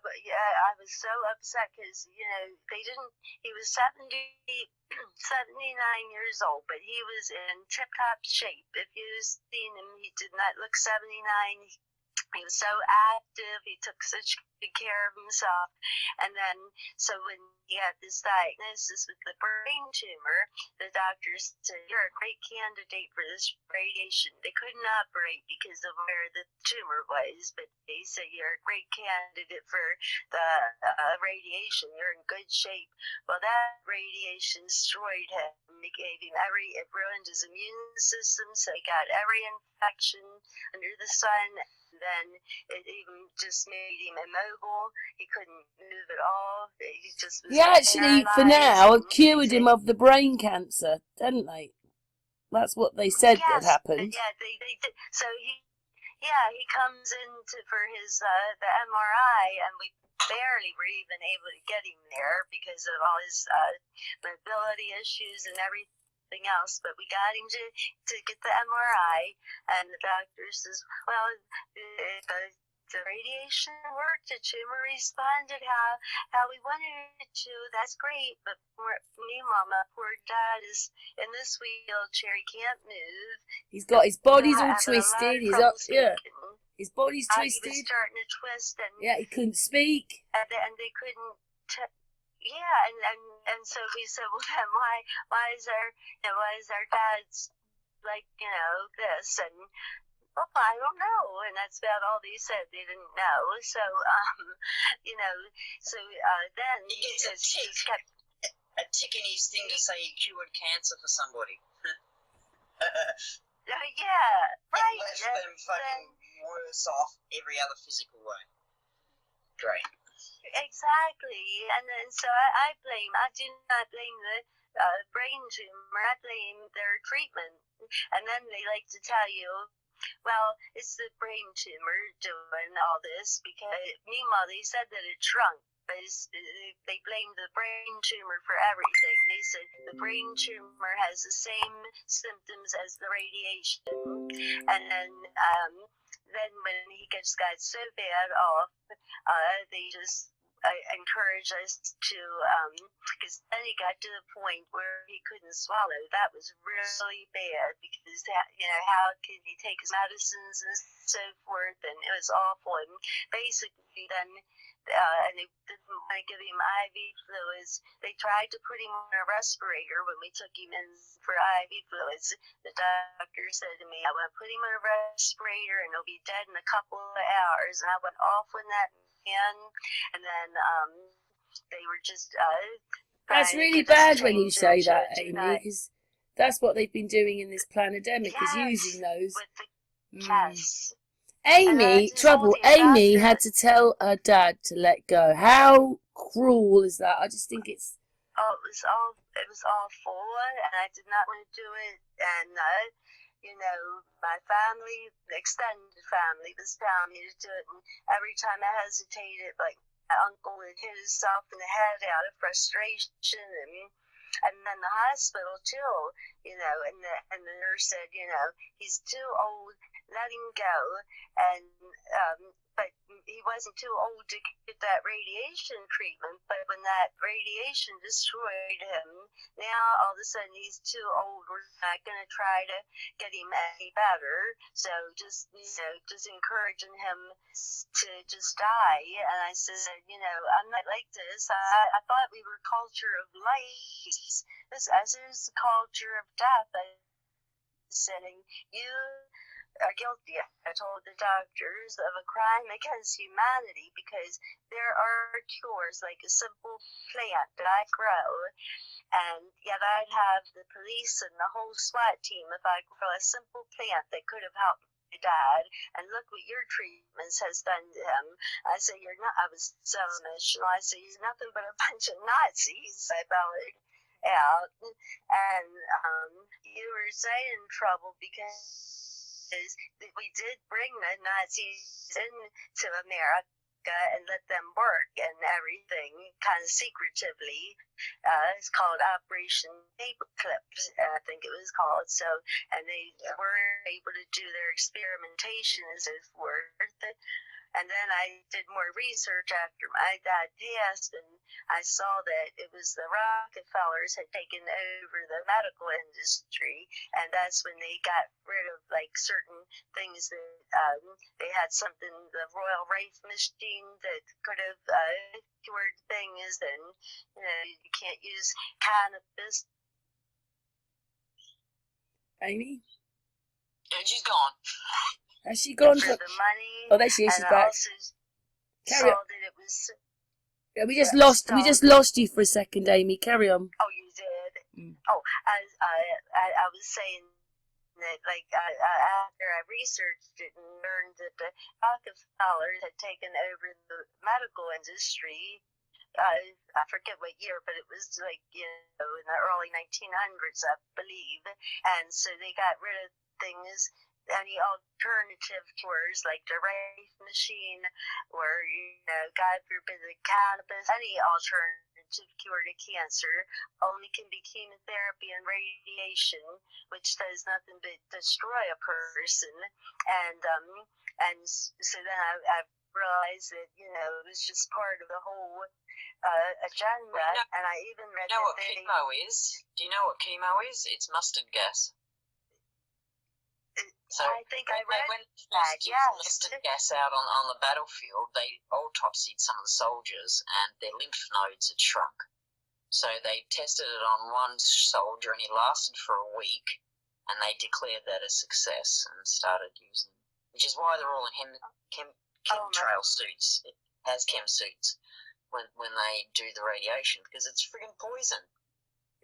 was so upset because, they didn't, he was 79 years old, but he was in tip-top shape. If you've seen him, he did not look 79. He was so active. He took such good care of himself. And then, so when he had this diagnosis with the brain tumor, the doctors said, you're a great candidate for this radiation. They couldn't operate because of where the tumor was, but they said, you're a great candidate for the radiation. You're in good shape. Well, that radiation destroyed him. It ruined his immune system, so he got every infection under the sun. Then it even just made him immobile. He couldn't move at all. He just was actually, for now, cured him of the brain cancer, didn't they? That's what they said had happened. Yeah, they did. So he comes in for his the MRI, and we barely were even able to get him there because of all his mobility issues and everything else, but we got him to get the MRI, and the doctor says, well, the radiation worked, the tumor responded how we wanted it to. That's great, but meanwhile, my poor dad is in this wheelchair. He can't move. He's got his body's all twisted. He's up, his body's twisted. He was starting to twist, and he couldn't speak, and they couldn't. And so we said, well, then why is our dad's like this? And Well, I don't know, and that's about all they said. They didn't know. So, you know, so then He he gets says he just kept a tick in his thing to say he cured cancer for somebody. yeah, right. Left them fucking worse off every other physical way. Great. Exactly, and then so I do not blame the brain tumor. I blame their treatment, and then they like to tell you, well, it's the brain tumor doing all this, because meanwhile they said that it shrunk. They blamed the brain tumor for everything. They said the brain tumor has the same symptoms as the radiation, and then when he just got so bad off, they just encouraged us to, because then he got to the point where he couldn't swallow. That was really bad, because how could he take his medicines and so forth, and it was awful. And basically then, and they didn't want to give him IV fluids. They tried to put him on a respirator when we took him in for IV fluids. The doctor said to me, I want to put him on a respirator and he'll be dead in a couple of hours. And I went off on that man, and then they were just That's really bad when you say that, Amy, because that's what they've been doing in this pandemic, is using those. With the tests. Amy had to tell her dad to let go. How cruel is that? I just think it's... Oh, it was awful, and I did not want to do it, and my family, the extended family, was telling me to do it, and every time I hesitated, like, my uncle would hit himself in the head out of frustration, and then the hospital too, and the nurse said, he's too old, let him go, and but he wasn't too old to get that radiation treatment. But when that radiation destroyed him, now all of a sudden he's too old. We're not going to try to get him any better. So just encouraging him to just die. And I said, I'm not like this. I thought we were culture of life. This is the culture of death. I said, you are guilty, I told the doctors, of a crime against humanity, because there are cures, like a simple plant that I grow, and yet I'd have the police and the whole SWAT team if I grow a simple plant that could have helped my dad, and look what your treatments has done to him. I said, I was so emotional. I said, you're nothing but a bunch of Nazis, I bellowed out, and you were saying trouble, because we did bring the Nazis into America and let them work and everything, kind of secretively. It's called Operation Paperclip, I think it was called. So, and they were able to do their experimentation and so forth. And then I did more research after my dad passed, and I saw that it was the Rockefellers had taken over the medical industry, and that's when they got rid of like certain things that they had something, the Royal Wraith machine that could have cured things, and you can't use cannabis. Amy? And she's gone. Has she gone? For the money. Oh, there she is. She's back. Carry on. That it was. Yeah, we just lost you for a second, Amy. Carry on. Oh, you did. Oh, I was saying that, like, after I researched it and learned that the Rockefellers had taken over the medical industry. I forget what year, but it was like in the early 1900s, I believe, and so they got rid of things. Any alternative cures, like the Wraith machine, or God forbid, the cannabis, any alternative cure to cancer only can be chemotherapy and radiation, which does nothing but destroy a person. And so then I realized that it was just part of the whole agenda. And I even read. You know what chemo is? Do you know what chemo is? It's mustard gas. So I think I read when that, yes. mustard gas out on the battlefield, they autopsied some of the soldiers and their lymph nodes had shrunk. So they tested it on one soldier and he lasted for a week. and they declared that a success and started using, which is why they're all in chemtrail suits, as chem suits, when they do the radiation, because it's friggin' poison.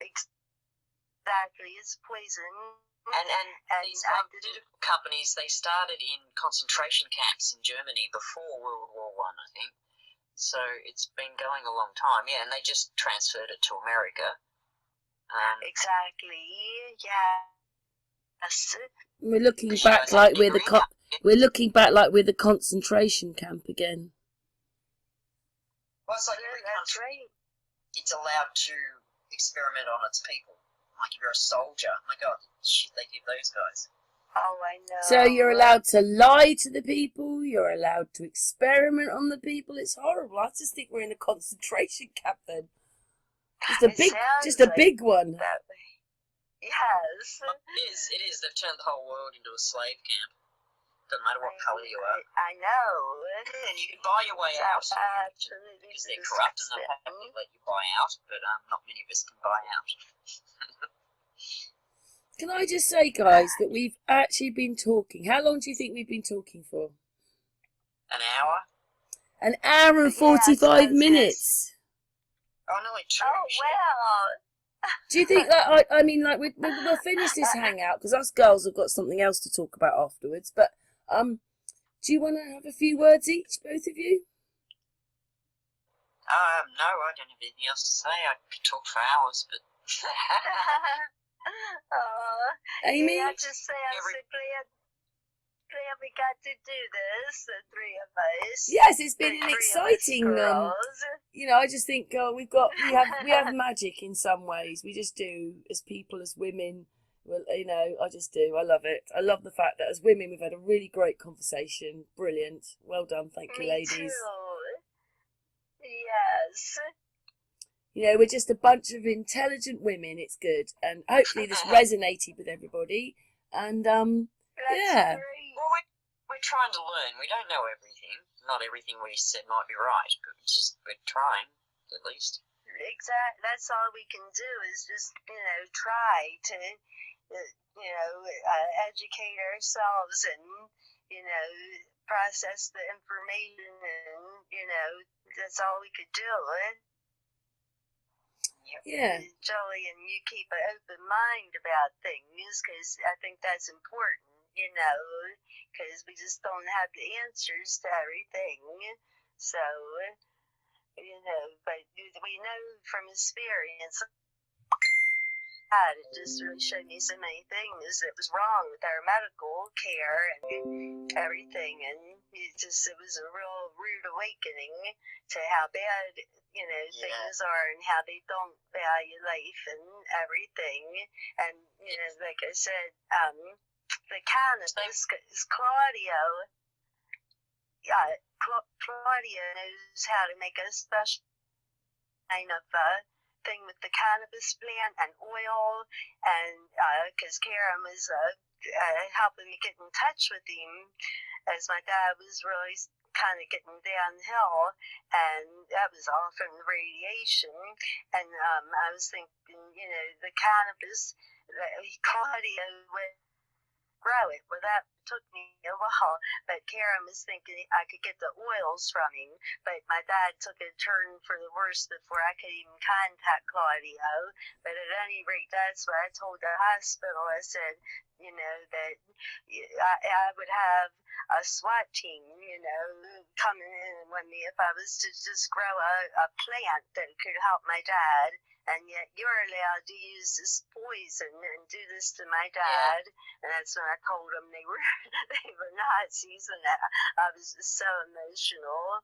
Exactly, it's poison. And these pharmaceutical companies, they started in concentration camps in Germany before World War I think. So it's been going a long time, yeah, and they just transferred it to America. Exactly, yeah. Yes. We're looking back like we're looking back like we're the concentration camp again. Well, it's like every country, it's allowed to experiment on its people. Like if you're a soldier, oh my God, shit they give those guys. Oh, I know. So you're allowed to lie to the people, you're allowed to experiment on the people. It's horrible. I just think we're in a concentration camp then. Just a big one. That way. Yes. It is. They've turned the whole world into a slave camp. Doesn't matter what colour you are. I know. And you can buy your way out. Absolutely. Because they're corrupt and they'll happily let you buy out, but not many of us can buy out. Can I just say, guys, that we've actually been talking. How long do you think we've been talking for? An hour? An hour and 45 minutes. Oh, no, it's true. Oh, well. Do you think that, I mean, like, we'll finish this hangout, because us girls have got something else to talk about afterwards, but, do you want to have a few words each, both of you? No, I don't have anything else to say. I could talk for hours, but... Amy? Yeah, I just say I'm so glad we got to do this, the three of us. Yes, it's been an exciting, you know, I just think we have magic in some ways. We just do, as people, as women. Well, you know, I just do. I love it. I love the fact that as women we've had a really great conversation. Brilliant. Well done. Thank you, ladies. Me too. Yes. You know, we're just a bunch of intelligent women. It's good. And hopefully this resonated with everybody. And, yeah. Great. Well, we're trying to learn. We don't know everything. Not everything we said might be right, but we're trying, at least. Exactly. That's all we can do is just, try to, educate ourselves and, process the information and, that's all we could do. Yeah. Jillian, you keep an open mind about things because I think that's important, because we just don't have the answers to everything. So, but we know from experience, it just really showed me so many things that was wrong with our medical care and everything, and it was a real rude awakening to how bad things are and how they don't value life and everything. And like I said, the cannabis is Claudio. Yeah, Claudia knows how to make a special kind of thing with the cannabis plant and oil, and because Karen was helping me get in touch with him as my dad was really kind of getting downhill, and that was all from the radiation. And I was thinking, the cannabis, Claudia would grow it. Well, that took me a while, but Karen was thinking I could get the oils from him, but my dad took a turn for the worse before I could even contact Claudio. But at any rate, that's what I told the hospital. I said, that I would have a SWAT team, coming in with me if I was to just grow a plant that could help my dad. And yet you're allowed to use this poison and do this to my dad. Yeah. And that's when I told them they were Nazis, and I was just so emotional.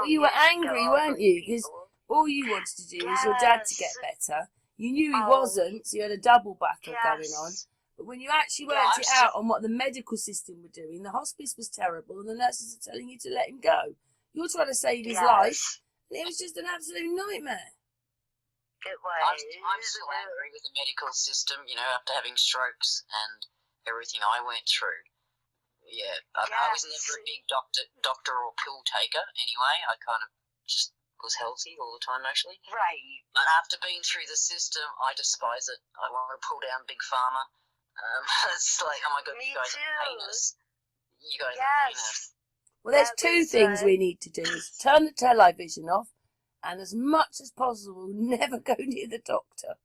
Well, you were angry, weren't you? Because all you wanted to do was your dad to get better. You knew he wasn't, so you had a double battle going on. But when you actually worked it out on what the medical system were doing, the hospice was terrible and the nurses are telling you to let him go. You're trying to save his life, and it was just an absolute nightmare. It was. I'm still angry with the medical system, after having strokes and everything I went through. Yeah, I was never a big doctor or pill taker anyway. I kind of just was healthy all the time, mostly. Right. But after being through the system, I despise it. I want to pull down Big Pharma. It's like, oh my God, Me you guys too. are heinous. You guys are Yes. heinous. Well, there's That two was, things we need to do: is turn the television off, and as much as possible, never go near the doctor.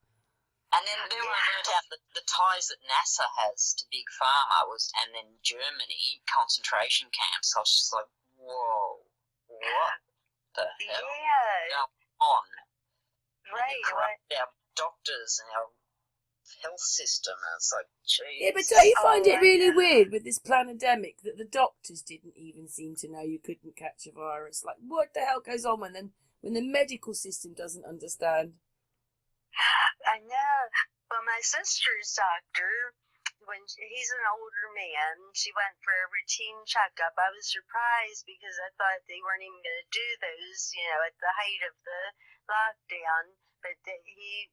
And then when I learned out the ties that NASA has to Big Pharma and then Germany concentration camps, I was just like, whoa, what the hell is going on? Right. Corrupt our doctors and our health system. And it's like, geez. Yeah, but don't you find it really weird with this pandemic that the doctors didn't even seem to know you couldn't catch a virus? Like, what the hell goes on when the medical system doesn't understand? I know. Well, my sister's doctor, he's an older man, she went for a routine checkup. I was surprised because I thought they weren't even going to do those, at the height of the lockdown. But he,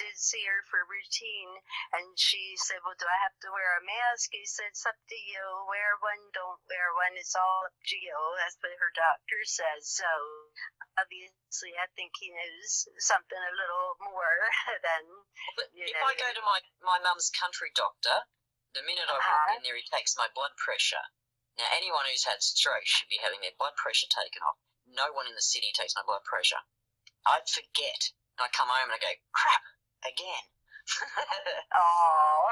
did see her for routine, and she said, well, do I have to wear a mask? He said, it's up to you. Wear one, don't wear one. It's all up to you. That's what her doctor says. So, obviously, I think he knows something a little more than, If I go to my mum's country doctor, the minute I walk in there, he takes my blood pressure. Now, anyone who's had stroke should be having their blood pressure taken off. No one in the city takes my blood pressure. I'd forget. And I come home and I go, crap, again. Oh.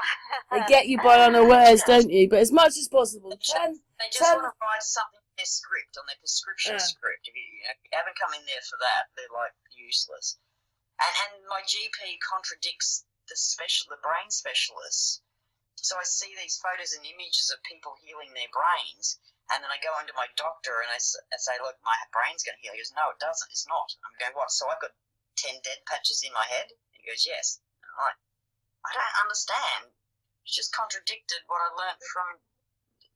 They get you by unawares, don't you? But as much as possible, they just want to write something in their script, on their prescription script. If you haven't come in there for that, they're like useless. And my GP contradicts the brain specialists. So I see these photos and images of people healing their brains, and then I go into my doctor and I say, look, my brain's going to heal. He goes, no, it doesn't. It's not. I'm going, what? So I've got 10 dead patches in my head? He goes, yes. I'm like, I don't understand. It's just contradicted what I learnt from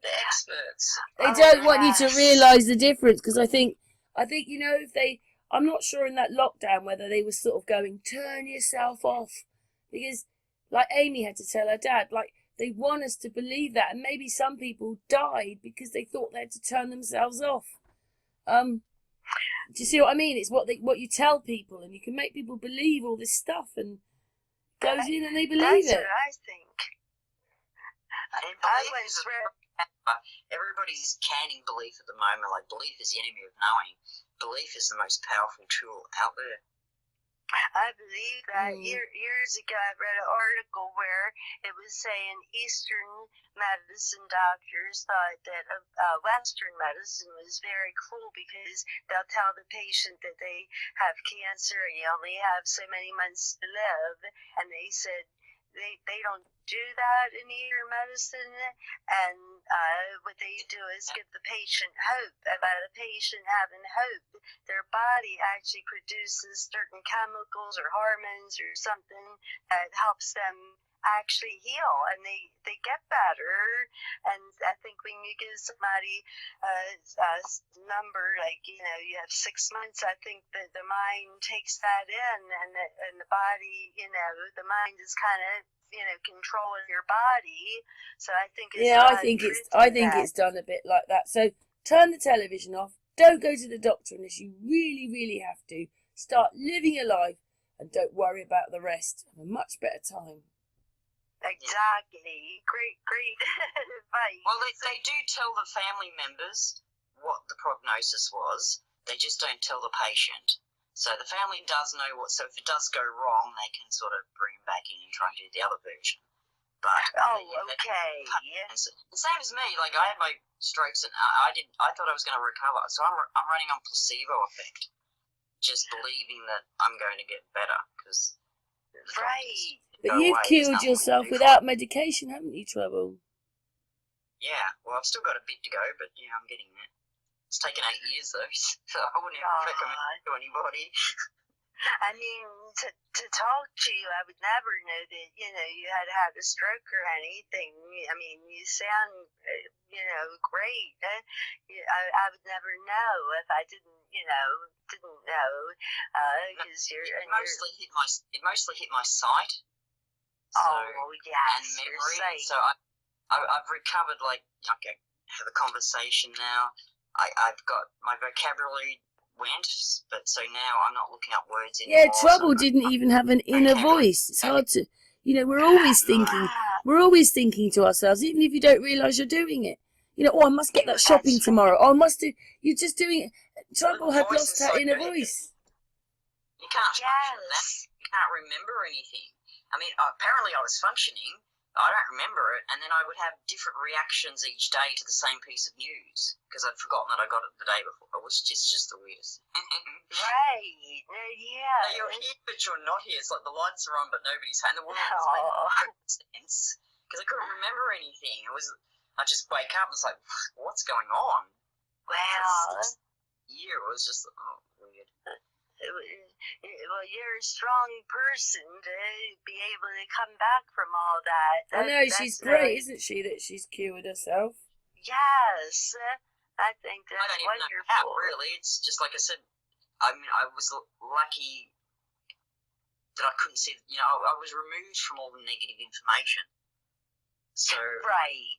the experts. They don't want you to realise the difference, because I think I'm not sure in that lockdown whether they were sort of going, turn yourself off, because like Amy had to tell her dad, like, they want us to believe that, and maybe some people died because they thought they had to turn themselves off. Do you see what I mean? It's what you tell people, and you can make people believe all this stuff, and goes in and they believe it. That's what I think. Everybody's canning belief at the moment. Like, belief is the enemy of knowing. Belief is the most powerful tool out there. I believe that. Years ago, I read an article where it was saying Eastern medicine doctors thought that Western medicine was very cruel because they'll tell the patient that they have cancer and you only have so many months to live, and they said they don't do that in Eastern medicine, and what they do is give the patient hope. About a patient having hope, their body actually produces certain chemicals or hormones or something that helps them actually heal, and they get better. And I think when you give somebody a number, like, you have 6 months, I think that the mind takes that in, and the body, the mind is kind of controlling your body. So I think I think it's done a bit like that. So turn the television off. Don't go to the doctor unless you really, really have to. Start living your life and don't worry about the rest. Have a much better time. Exactly. Great advice. Well, they do tell the family members what the prognosis was. They just don't tell the patient. So the family does know so if it does go wrong, they can sort of bring him back in and try and do the other version. But okay. The same as me. Like, I had my strokes, and I thought I was going to recover. So I'm running on placebo effect, just believing that I'm going to get better because. Right. But you've killed yourself without medication, haven't you, Trouble? Yeah. Well, I've still got a bit to go, but yeah, I'm getting there. It's taken 8 years though, so I wouldn't even recommend it to anybody. I mean, to talk to you, I would never know that, you had had a stroke or anything. I mean, you sound, great. I would never know if I didn't know, because it mostly hit my sight. So, yes, and memory. So I've recovered, like, I have a conversation now. I've got my vocabulary went, but so now I'm not looking up words anymore. Yeah, Trouble didn't even have an inner voice. It's hard to, we're always thinking, We're always thinking to ourselves, even if you don't realise you're doing it. You know, oh, I must get that shopping tomorrow. Oh, I must do. You're just doing it. Trouble had lost her inner voice. You can't function that. You can't remember anything. I mean, apparently I was functioning. I don't remember it, and then I would have different reactions each day to the same piece of news because I'd forgotten that I got it the day before. It's just the weirdest. Right. Yeah. So you're here, but you're not here. It's like the lights are on, but nobody's home. The world doesn't make no sense because I couldn't remember anything. I just wake up and it's like, what's going on? Wow. Year was just weird. Well, you're a strong person to be able to come back from all that. I know, she's great, isn't she, that she's cured herself? Yes, I think that's I don't even wonderful. know how, really. It's just like I said, I mean, I was lucky that I couldn't see, I was removed from all the negative information. So, right.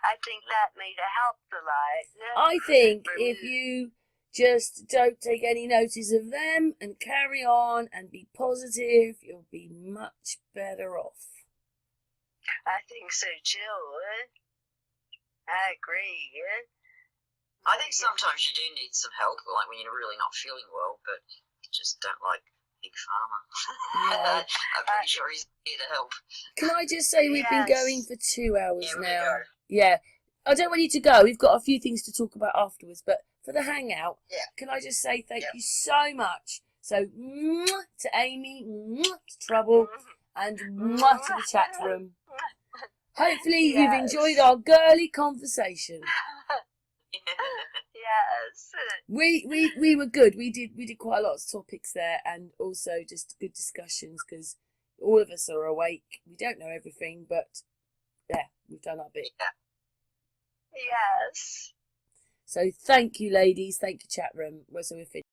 I think that may have helped a lot. I think if you just don't take any notice of them and carry on and be positive, you'll be much better off. I think so too. I agree. I think sometimes you do need some help, like when you're really not feeling well, but you just don't like Big Pharma. No. I'm pretty sure he's here to help. Can I just say we've been going for 2 hours now? Yeah. I don't want you to go. We've got a few things to talk about afterwards, but for the hangout, can I just say thank you so much. So, to Amy, to Trouble, and to the chat room. Hopefully you've enjoyed our girly conversation. Yes. We were good. We did quite a lot of topics there, and also just good discussions because all of us are awake. We don't know everything, but yeah, we've done our bit. Yes. So thank you, ladies. Thank you, chat room. So we're finished.